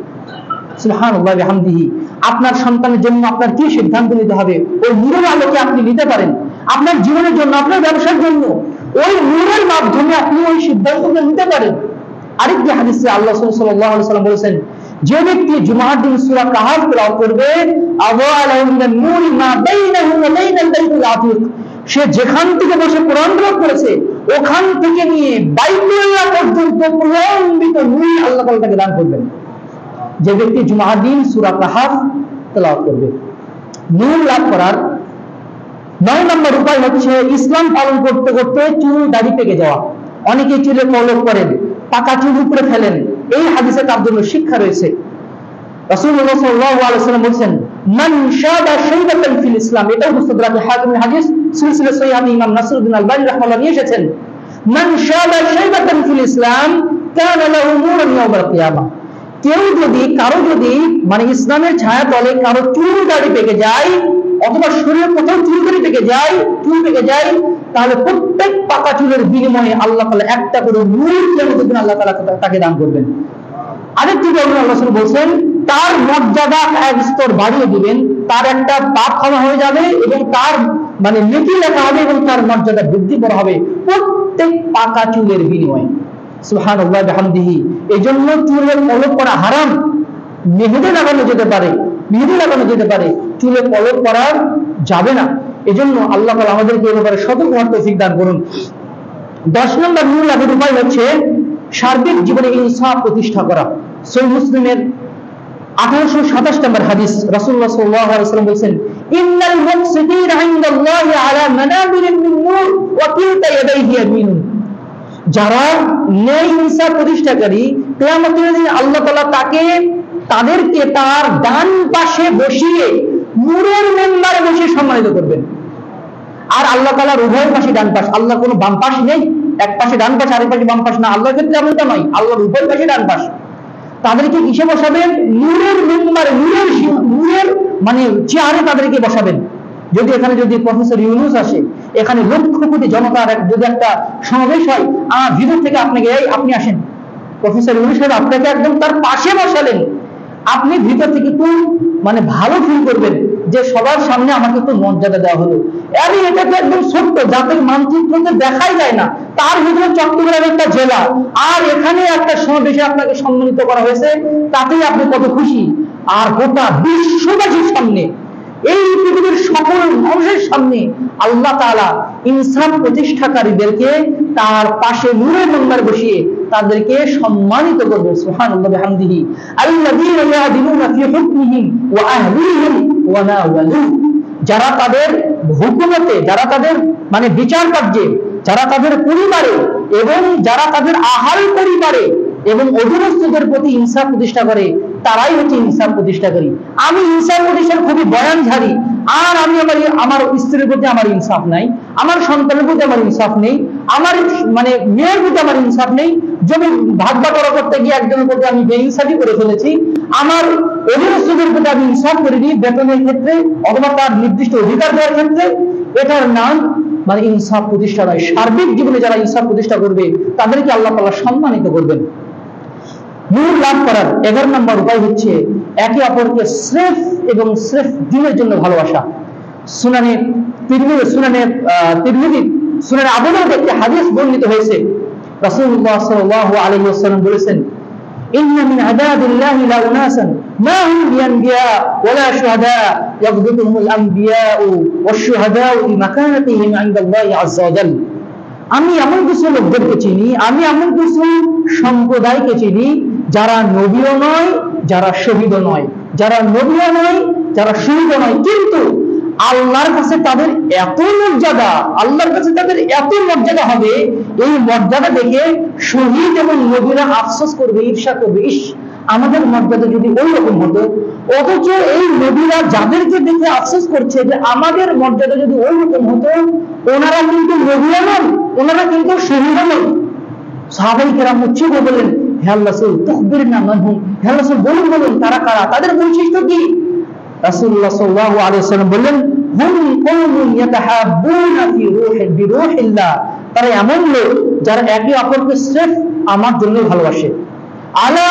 সুবহানাল্লাহি ওয়া বিহামদিহি। আপনার সন্তানের জন্য আপনার কি সিদ্ধান্ত নিতে হবে, ওই নূরের আলোকে আপনি নিতে পারেন। আপনার জীবনের জন্য, আপনার ব্যবসার জন্য ওই নূরের মাধ্যমে আপনি ওই সিদ্ধান্তগুলো নিতে পারেন। আরেকটি হাদিসে আল্লাহ সাল্লাল্লাহু আলাইহি ওয়াসাল্লাম বলেছেন, যে ব্যক্তি জুমার দিন সূরা কাহাফ তেলাওয়াত করবে, আযআ লাহু মিনান নূরি মা বাইনাহু ওয়া বাইনাল বাইতুল আতীক, সে যেখান থেকে বসে কোরআন তেলাওয়াত করেছে ওখান থেকে নিয়ে বাইতুল্লাহ পর্যন্ত প্রলম্বিত নূর আল্লাহ তাআলা তাকে দান করবেন। যে ব্যক্তি জুমার দিন সূরা কাহাফ তেলাওয়াত করবে। নূর লাভ করার 9 নম্বর উপায় হচ্ছে ইসলাম পালন করতে করতে চুল দাড়ি পেকে যাওয়া। অনেকে চুলে কলপ করেন, পাকা চুল উপরে ফেলেন। এই হাদিসে তার জন্য শিক্ষা রয়েছে। রাসূলুল্লাহ সাল্লাল্লাহু আলাইহি ওয়াসাল্লাম বলেছেন, মান শাবা শাইবাতান ফিল ইসলাম, এটা মুস্তাদরাক হাকিমের হাদিস, সিলসিলা সহিহ ইমাম নাসরুদ্দিন আলবানী রাহমাহুল্লাহ নিয়ে এসেছেন। মান শাবা শাইবাতান ফিল ইসলাম কানা লাহু নূরুন ইয়াউমাল কিয়ামাহ, কারো যদি মানে ইসলামের ছায়া তলে কারো চুল দাড়ি পেকে যায় অথবা শরীরে কোথাও চুল পেকে যায় তাহলে প্রত্যেক পাকা চুলের বিনিময়ে আল্লাহ তাআলা একটা করে নূর কিয়ামতের দিন আল্লাহ তাআলা তাকে দান করবেন। আরেকটি বর্ণনা আল্লাহ রাসূল বলেন তার মর্যাদা এক স্তর বাড়িয়ে দিবেন, তার একটা পাপ ক্ষমা হয়ে যাবে এবং তার মানে নেকি লেখা হবে এবং তার মর্যাদা বৃদ্ধি করা হবে প্রত্যেক পাকা চুলের বিনিময়ে। সুবহানাল্লাহ বিহামদিহি। এজন্য চুলের কলপ করা হারাম। মেহেদি লাগানো যেতে পারে, চুলে কলপ করা যাবে না। এজন্য আল্লাহ তাআলা আমাদেরকে এ ব্যাপারে সতর্ক হওয়ার তৌফিক দান করুন। 10 নম্বর নূর লাভের উপায় হচ্ছে সার্বিক জীবনে ইনসাফ প্রতিষ্ঠা করা। সহিহ মুসলিমের 1827 নম্বর হাদিস, রাসূলুল্লাহ সাল্লাল্লাহু আলাইহি ওয়াসাল্লাম বলেছেন ইন্নাল মুকসিতিনা ইনদাল্লাহি আলা মানাবিরিন মিন নূর ওয়া কিলতা ইয়াদাইহি ইয়ামিনুন। যারা ন্যায় ইনসাফ প্রতিষ্ঠাকারী কিয়ামতের দিন আল্লাহ তাআলা তাদেরকে তার ডান পাশে বসিয়ে নূরের মিম্বারে বসিয়ে সম্মানিত করবেন। আর আল্লাহ তাআলার উভয় পাশে ডান পাশ, আল্লাহ কোনো বাম পাশ নেই, এক পাশে ডান পাশ আরেক পাশে বাম পাশ না, আল্লাহর ক্ষেত্রে এমনটা নয়, আল্লাহর উভয় পাশে ডান পাশ। তাদেরকে কিসে বসাবেন? নূরের মিম্বারে, নূরের মানে চেয়ারে তাদেরকে বসাবেন। যদি এখানে প্রফেসর ইউনূস আসে, এখানে লক্ষ কোটি জনতার যদি একটা সমাবেশ হয়, ভিতর থেকে আপনাকে আপনি আসেন, প্রফেসর ইউনূস সাহেব আপনাকে একদম তার পাশে বসালেন, আপনি ভিতর থেকে একটু মানে ভালো ফিল করবেন যে সবার সামনে আমাকে একটু মর্যাদা দেওয়া হলো। আরে এটা তো একদম ছোট্ট, জাতির মানচিত্রতে দেখাই যায় না, তার ভিতরে চট্টগ্রাম একটা জেলা, আর এখানে একটা সমাবেশে আপনাকে সম্মানিত করা হয়েছে, তাতেই আপনি কত খুশি। আর গোটা বিশ্ববাসীর সামনে, এই পৃথিবীর সকল মানুষের সামনে আল্লাহ তাআলা ইনসাফ প্রতিষ্ঠাকারীদেরকে তার পাশে নূরের মিম্বার বসিয়ে তাদেরকে সম্মানিত করবেন। সুবহানাল্লাহি ওয়া বিহামদিহি আল্লাযীনা ইয়াদিলুনা ফি হুকমিহিম ওয়া আহলিহিম ওয়া মা ওয়ালু। যারা তাদের হুকুমতে, যারা তাদের মানে বিচার কার্যে, যারা তাদের পরিবারে এবং যারা তাদের আহাল পরিবারে এবং অধীনস্থদের প্রতি ইনসাফ প্রতিষ্ঠা করে, তারাই হচ্ছে ইনসাফ প্রতিষ্ঠাকারী। আমি ইনসাফ প্রতিষ্ঠার খুবই বয়ানধারী, আর আমি আমার স্ত্রীর প্রতি আমার ইনসাফ নাই, আমার সন্তানের প্রতি আমার ইনসাফ নেই, আমার মানে মেয়ের প্রতি আমার ইনসাফ নেই, জমি ভাগ বাটোয়ারা করতে গিয়ে একজনের প্রতি আমি বেইনসাফি করে ফেলেছি, আমার অধীনস্থদের প্রতি আমি ইনসাফ করিনি বেতনের ক্ষেত্রে অথবা তার নির্দিষ্ট অধিকার দেওয়ার ক্ষেত্রে, এটার নাম মানে ইনসাফ প্রতিষ্ঠা নয়। সার্বিক জীবনে যারা ইনসাফ প্রতিষ্ঠা করবে তাদেরকে আল্লাহ তাআলা সম্মানিত করবেন। নূর লাভ করার 11 নম্বর উপায় হচ্ছে একে অপরকে স্রেফ এবং স্রেফ দ্বীনের জন্য ভালোবাসা। সুনানে আবু দাউদ একটি হাদিস বর্ণিত হয়েছে, রাসূলুল্লাহ সাল্লাল্লাহু আলাইহি ওয়াসাল্লাম বলেছেন ইন্না মিন আদাদিল্লাহি লা উনাসান মা হুম বিআনবিয়া ওয়ালা শুহাদা ইয়াগবিতুহুমুল আনবিয়াউ ওয়াশ-শুহাদাউ বিমাকানাতিহিম ইনদাল্লাহি আযজা ওয়া জাল। আমি এমন কিছু লোকদেরকে চিনি, আমি এমন কিছু সম্প্রদায়কে চিনি যারা নবীও নয়, যারা শহীদও নয়, যারা নবীও নয়, যারা শহীদও নয়, কিন্তু আল্লাহর কাছে তাদের এত মর্যাদা, আল্লাহর কাছে তাদের এত মর্যাদা হবে, এই মর্যাদা দেখে শহীদ এবং নবীরা আফসোস করবে, ঈর্ষা করবে, ইস আমাদের মর্যাদা যদি ওই রকম হতো। অথচ এই নবীরা যাদেরকে দেখে আফসোস করছে যে আমাদের মর্যাদা যদি ওই রকম হতো, ওনারা কিন্তু নবীও নন, ওনারা কিন্তু শহীদও নন। সাহাবায়ে কেরাম উচ্চে বললেন হে আল্লাহ রাসূল তুখবিরনা মানহুম, হে আল্লাহ রাসূল বলুন তারা কারা, তাদের বৈশিষ্ট্য কি? রাসূলুল্লাহ সাল্লাল্লাহু আলাইহি ওয়াসাল্লাম বললেন হুম কওমুন ইয়াতাহাব্বুনা ফি রূহিল্লাহ, তারা এমন লোক যারা একে অপরকে স্রেফ আমার জন্য ভালোবাসে। আলা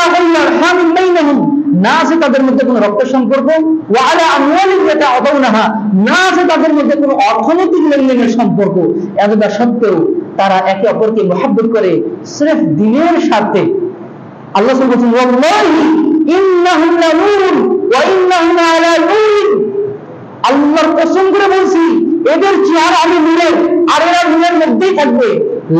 আরহামিন বাইনাহুম, না আছে তাদের মধ্যে কোনো রক্তের সম্পর্ক, ওয়া আলা আমওয়ালিন ইয়াতাআদাউনাহা, না আছে তাদের মধ্যে কোনো অর্থনৈতিক লেনদেনের সম্পর্ক। এতটা সত্ত্বেও তারা একে অপরকে মহব্বত করে স্রেফ দ্বীনের স্বার্থে। আল্লাহ সুবহানাহু ওয়া তাআলা বলেন ওয়াল্লাহি ইন্নাহুম লানুরুন ওয়া ইন্নাহুম আলা নূরিন, আল্লাহর কসম করে বলছি এদের চেহারা আমি নূরের আর এরা নূরের মধ্যেই থাকবে।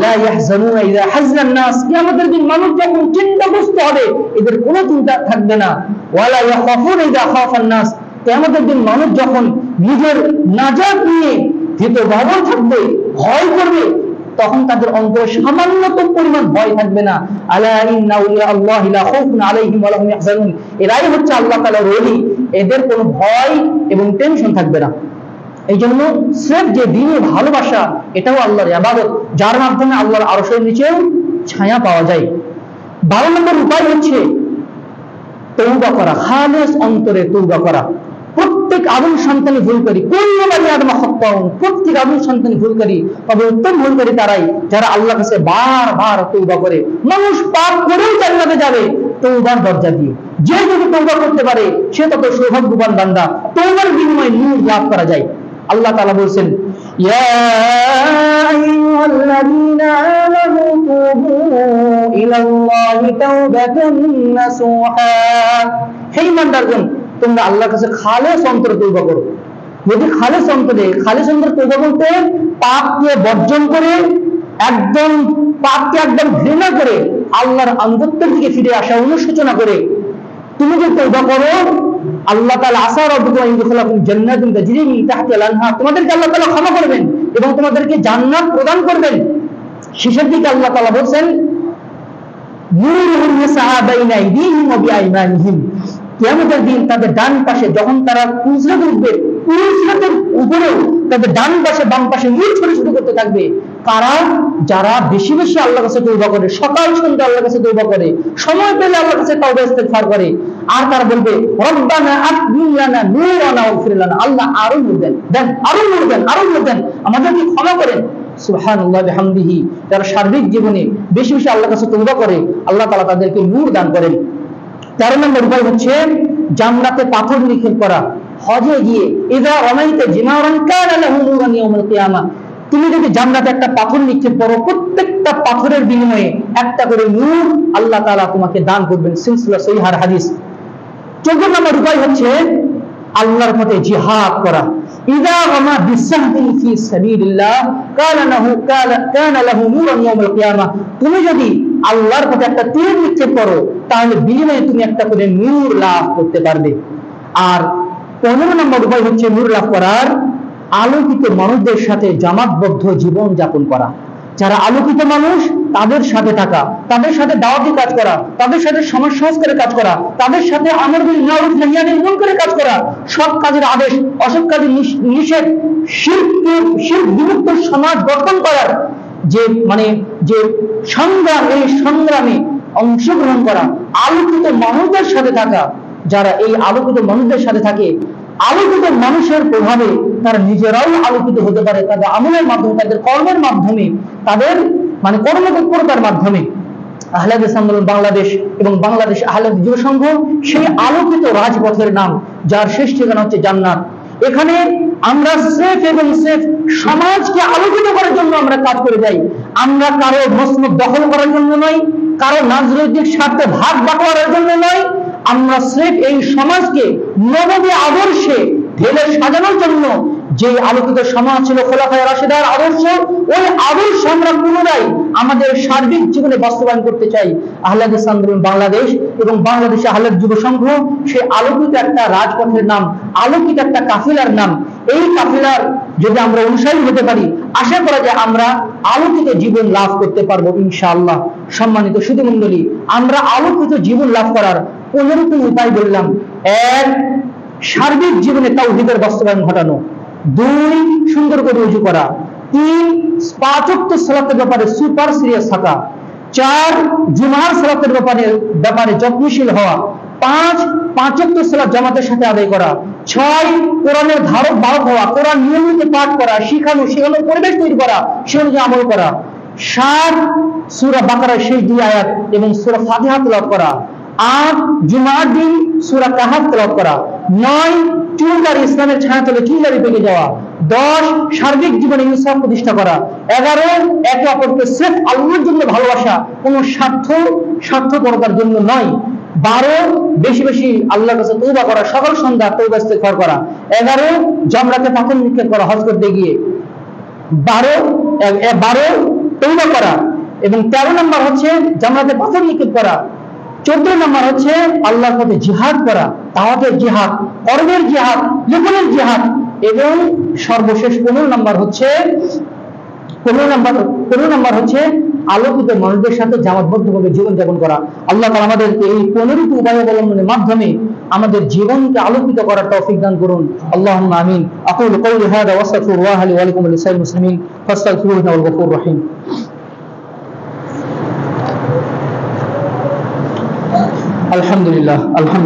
লা ইয়াহজানুনা ইযা হাযানান নাস, কিয়ামতের দিন মানুষ যখন চিন্তাগ্রস্ত হবে এদের কোনো চিন্তা থাকবে না। ওয়ালা ইয়াখাফুনা ইযা খাফান নাস, কিয়ামতের দিন মানুষ যখন নিজের নাজাত নিয়ে ভীতভাবন থাকবে, ভয় করবে, তখন তাদের অন্তরে সামান্যতম পরিমাণ ভয় থাকবে না। আলা ইন্না আউলিয়া আল্লাহি লা খাউফুন আলাইহিম ওয়া লা হুম ইয়াহজানুন, এরাই হচ্ছে আল্লাহ তাআলার ওলি, এদের কোনো ভয় এবং টেনশন থাকবে না। এই জন্য স্রেফ যে দ্বীনের ভালোবাসা, এটাও আল্লাহর ইবাদত, যার মাধ্যমে আল্লাহর আরশের নিচেও ছায়া পাওয়া যায়। 12 নম্বর উপায় হচ্ছে তওবা করা, খালেস অন্তরে তওবা করা। প্রত্যেক আদম সন্তানই ভুল করি, কুল্লু বানি আদম খাত্তাউন, প্রত্যেক আদম সন্তানই ভুল করি, তবে উত্তম ভুল করি তারাই যারা আল্লাহর কাছে বারবার তওবা করে। মানুষ পাপ করেও জান্নাতে যাবে তওবার দরজা দিয়ে। যে যদি তওবা করতে পারে সে তত সৌভাগ্যবান বান্দা, তওবার বিনিময়ে নূর লাভ করা যায়। আল্লাহ তাআলা বলেন, ইয়া আইয়ুহাল্লাযীনা আমানু তুবু ইলাল্লাহি তাওবাতান নাসুহা, হে ঈমানদারগণ তোমরা আল্লাহর কাছে খালেস অন্তরে তওবা করো। যদি খালেস অন্তরে তওবা বলতে পাপকে বর্জন করে, একদম পাপকে একদম ঘৃণা করে আল্লাহর আনুগত্যের দিকে ফিরে আসা, অনুশোচনা করে তুমি যদি তওবা করো, আল্লাহ তাআলা আসা রাব্বুকুম আন ইয়াদখিলাকুম জান্নাতিন তাজরি মিন তাহতিহাল আনহার, তোমাদেরকে আল্লাহ তাআলা ক্ষমা করবেন এবং তোমাদেরকে জান্নাত প্রদান করবেন। শেষের দিকে আল্লাহ তাআলা বলেন, নূরুহুম ইয়াসআ বাইনা আইদিহিম ওয়া বিআইমানিহিম, কিয়ামতের দিন তাদের ডান পাশে যখন তারা পুজরাতে উঠবে, পুজরাতের উপরেও তাদের ডান পাশে বাম পাশে নূর ছড়ে ছড়ে করতে থাকবে। কারা? যারা বেশি বেশি আল্লাহর কাছে তওবা করে, সকাল সন্ধ্যা আল্লাহর কাছে তওবা করে, সময় পেলে আল্লাহর কাছে তাওবা ইস্তেগফার করে। আর তারা বলবে, রব্বানা আতমিম লানা নূরানা ওয়াগফির লানা, আল্লাহ আরো নূর দেন, আরো নূর দেন, আরো নূর দেন, আমাদেরকে ক্ষমা করেন। সুবহানাল্লাহ বিহামদিহি, যারা সার্বিক জীবনে বেশি বেশি আল্লাহর কাছে তওবা করে আল্লাহ তাআলা তাদেরকে নূর দান করেন। 13 নম্বর উপায় হচ্ছে জান্নাতে পাথর নিক্ষেপ করা। হজে গিয়ে ইযা রামাইতা জিমারান কানা লাহু নূরান ইয়াউমাল কিয়ামা, তুমি যদি জান্নাতে একটা পাথর নিক্ষেপ করো, প্রত্যেকটা পাথরের বিনিময়ে একটা করে নূর আল্লাহ তাআলা তোমাকে দান করবেন। সিলসিলা সহিহার হাদিস। 14 নম্বর উপায় হচ্ছে আল্লাহর পথে জিহাদ করা। ইযা রামা বিসাহমিন ফি সাবিলিল্লাহ কানা লাহু নূরান ইয়াউমাল কিয়ামা, তুমি যদি আল্লাহর পথে একটা তীর নিক্ষেপ করো তাহলে বিনিময়ে তুমি একটা করে নূর লাভ করতে পারবে। আর 15 নম্বর উপায় হচ্ছে নূর লাভ করার, আলোকিত মানুষদের সাথে জামাতবদ্ধ জীবন যাপন করা। যারা আলোকিত মানুষ তাদের সাথে থাকা, তাদের সাথে দাওয়াতি কাজ করা, তাদের সাথে সমাজ সংস্কারের কাজ করা, তাদের সাথে আমর বিল মারুফ নাহি আনিল মুনকারের কাজ করা, সৎ কাজের আদেশ অসৎ কাজের নিষেধ, শিরক বিমুক্ত সমাজ গঠন করার যে সংগ্রাম, এই সংগ্রামে অংশগ্রহণ করা, আলোকিত মানুষদের সাথে থাকা। যারা এই আলোকিত মানুষদের সাথে থাকে, আলোকিত মানুষের প্রভাবে তারা নিজেরাও আলোকিত হতে পারে, তাদের আমলের মাধ্যমে, তাদের কর্মের মাধ্যমে, তাদের কর্মতৎপরতার মাধ্যমে। আহলে হাদিস আন্দোলন বাংলাদেশ এবং বাংলাদেশ আহলে হাদিস যুব সংঘ সেই আলোকিত রাজপথের নাম, যার শেষ ঠিকানা হচ্ছে জান্নাত। এখানে আমরা স্রেফ এবং স্রেফ সমাজকে আলোকিত করার জন্য আমরা কাজ করে যাই। আমরা কারো মসনদ দখল করার জন্য নয়, কারো রাজনৈতিক স্বার্থে ভাগ বাটোয়ারার জন্য নয়, আমরা স্রেফ এই সমাজকে নববী আদর্শে ঢেলে সাজানোর জন্য, যে আলোকিত সমাজ ছিল খোলাফায়ে রাশিদার আদর্শ, ওই আদর্শ আমরা পুনরায় আমাদের সার্বিক জীবনে বাস্তবায়ন করতে চাই। আহলে হাদিস আন্দোলন বাংলাদেশ এবং বাংলাদেশ আহলে হাদিস যুব সংঘ সেই আলোকিত একটা রাজপথের নাম, আলোকিত একটা কাফিলার নাম। এই কাফিলার যদি আমরা অনুসারী হতে পারি, আশা করা যায় আমরা আলোকিত জীবন লাভ করতে পারবো ইনশাআল্লাহ। সম্মানিত সুধীমণ্ডলী, আমরা আলোকিত জীবন লাভ করার 15টি উপায় বললাম। 1, সার্বিক জীবনে তাওহীদের বাস্তবায়ন ঘটানো। 2, সুন্দর করে ওযু করা। 3, 5 ওয়াক্ত সালাতের ব্যাপারে সুপার সিরিয়াস থাকা। 4, জুমার সালাতের ব্যাপারে যত্নশীল হওয়া। 5, 5 ওয়াক্ত সালাত জামাতের সাথে আদায় করা। 6, কোরআনের ধারক বাহক হওয়া, কোরআন নিয়মিত পাঠ করা, শেখানোর পরিবেশ তৈরি করা, সে অনুযায়ী আমল করা। 7, সূরা বাকারার শেষ 2 আয়াত এবং সূরা ফাতিহা তেলাওয়াত করা। 8, জুমার দিন সূরা কাহাফ তেলাওয়াত করা। 9, চুলদারি ইসলামের ছায়াতলে চুলদারি পেকে যাওয়া। 10, সার্বিক জীবনে ইনসাফ প্রতিষ্ঠা করা। 11, একে অপরকে স্রেফ আল্লাহর জন্য ভালোবাসা, কোনো স্বার্থপরতার জন্য নয়। 12, বেশি বেশি আল্লাহর কাছে তওবা করা, সকাল সন্ধ্যা তওবা ইস্তেগফার করা। 11, জামরাতে পাথর নিক্ষেপ করা হজ করতে গিয়ে। 12 তওবা করা এবং 13 নম্বর হচ্ছে জামরাতে পাথর নিক্ষেপ করা। 14 নম্বর হচ্ছে আল্লাহর পথে জিহাদ করা, দাওয়াতের জিহাদ, কর্মের জিহাদ, জীবনের জিহাদ। এবং সর্বশেষ 15 নম্বর হচ্ছে আলোকিত মানুষদের সাথে জামাতবদ্ধভাবে জীবনযাপন করা। আল্লাহ তাআলা আমাদেরকে এই 15টি উপায় অবলম্বনের মাধ্যমে আমাদের জীবনকে আলোকিত করার তৌফিক দান করুন। আল্লাহুম্মা আমিন। আকুলু কওলি হাযা ওয়া আস্তাগফিরুল্লাহ লি ওয়া লাকুম ওয়া লিসাইরিল মুসলিমিন ফাস্তাগফিরুহু ইন্নাহু গফুরুর রহিম। الحمد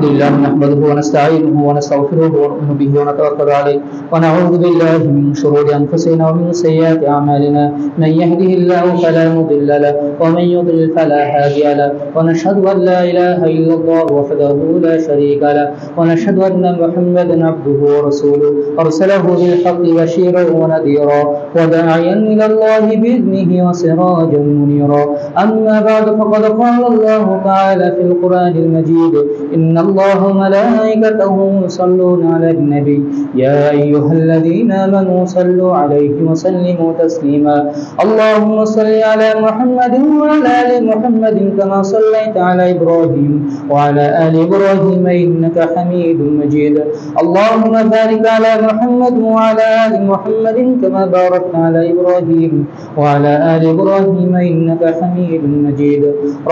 لله نحمده ونستعينه ونستغفره ونؤمن به ونتوكل عليه ونعوذ بالله من شرور انفسنا ومن سيئات اعمالنا من يهده الله فلا مضل له ومن يضلل فلا هادي له ونشهد ان لا اله الا الله وحده لا شريك له ونشهد ان محمدا عبده ورسوله ارسله بالحق بشيرا ونذيرا وداعيا الى الله باذنه وسراجا منيرا اما بعد فقد قال الله تعالى في القران المجيد إن الله وملائكته يصلون على النبي يا أيها الذين آمنوا صلوا عليه وسلموا تسليما اللهم صل على محمد وعلى آل محمد كما صليت على إبراهيم وعلى آل إبراهيم إنك حميد مجيد اللهم بارك على محمد وعلى آل محمد كما باركت على إبراهيم وعلى آل إبراهيم إنك حميد مجيد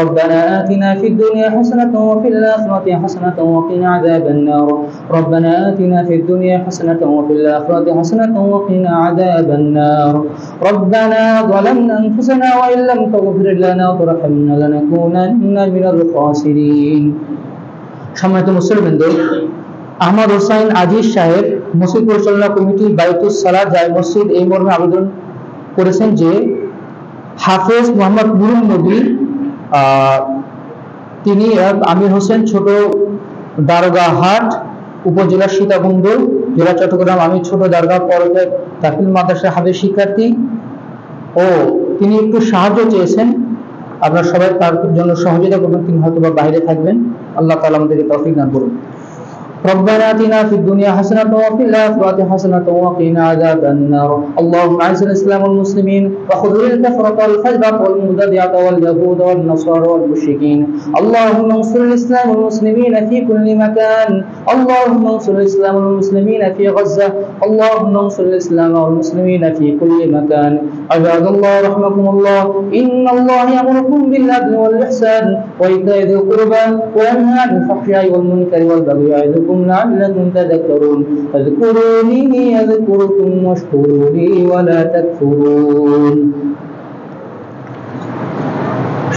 ربنا آتنا في الدنيا حسنة وفي الآخرة حسنة وقنا عذاب النار ربنا آتنا في الدنيا حسنة وفي الآخرة حسنة وقنا عذاب النار ربنا ظلمنا أنفسنا وإن لم تغفر لنا وترحمنا لنكونن من الخاسرين সম্মানিত মুসলিমবৃন্দ, আহমদ হোসাইন আজিজ সাহেব মসজিদ পরিচালনা কমিটি বাইতুস সালাত জামে মসজিদ এই মর্মে আবেদন করেছেন যে হাফেজ মোহাম্মদ নুরুন নবী তিনি আমির হোসেন ছোট দারগাহাট উপজেলা সীতাকুণ্ড জেলা চট্টগ্রাম আমির ছোট দারগাহ পরবে দাখিল মাদ্রাসা হাফেজ শিক্ষার্থী ও তিনি একটু সাহায্য চেয়েছেন। আপনারা সবাই তার জন্য সহযোগিতা করবেন, তিনি হয়তো বা বাইরে থাকবেন। আল্লাহ তাআলা আমাদেরকে তৌফিক দান করুন। ربنا آتنا في الدنيا حسنة وفي الآخرة حسنة وقنا عذاب النار اللهم أعز الإسلام والمسلمين وخذل الكفرة والفجرة والمبتدعة واليهود والنصارى والمشركين اللهم انصر الإسلام والمسلمين في كل مكان اللهم انصر الإسلام والمسلمين في غزة اللهم انصر الإسلام والمسلمين في كل مكان عباد الله رحمكم الله إن الله يأمركم بالعدل والإحسان وإيتاء ذي القربى وينهى عن الفحشاء والمنكر والبغي يعظكم لعلكم تذكرون فاذكروني أذكركم واشكروا لي ولا تكفرون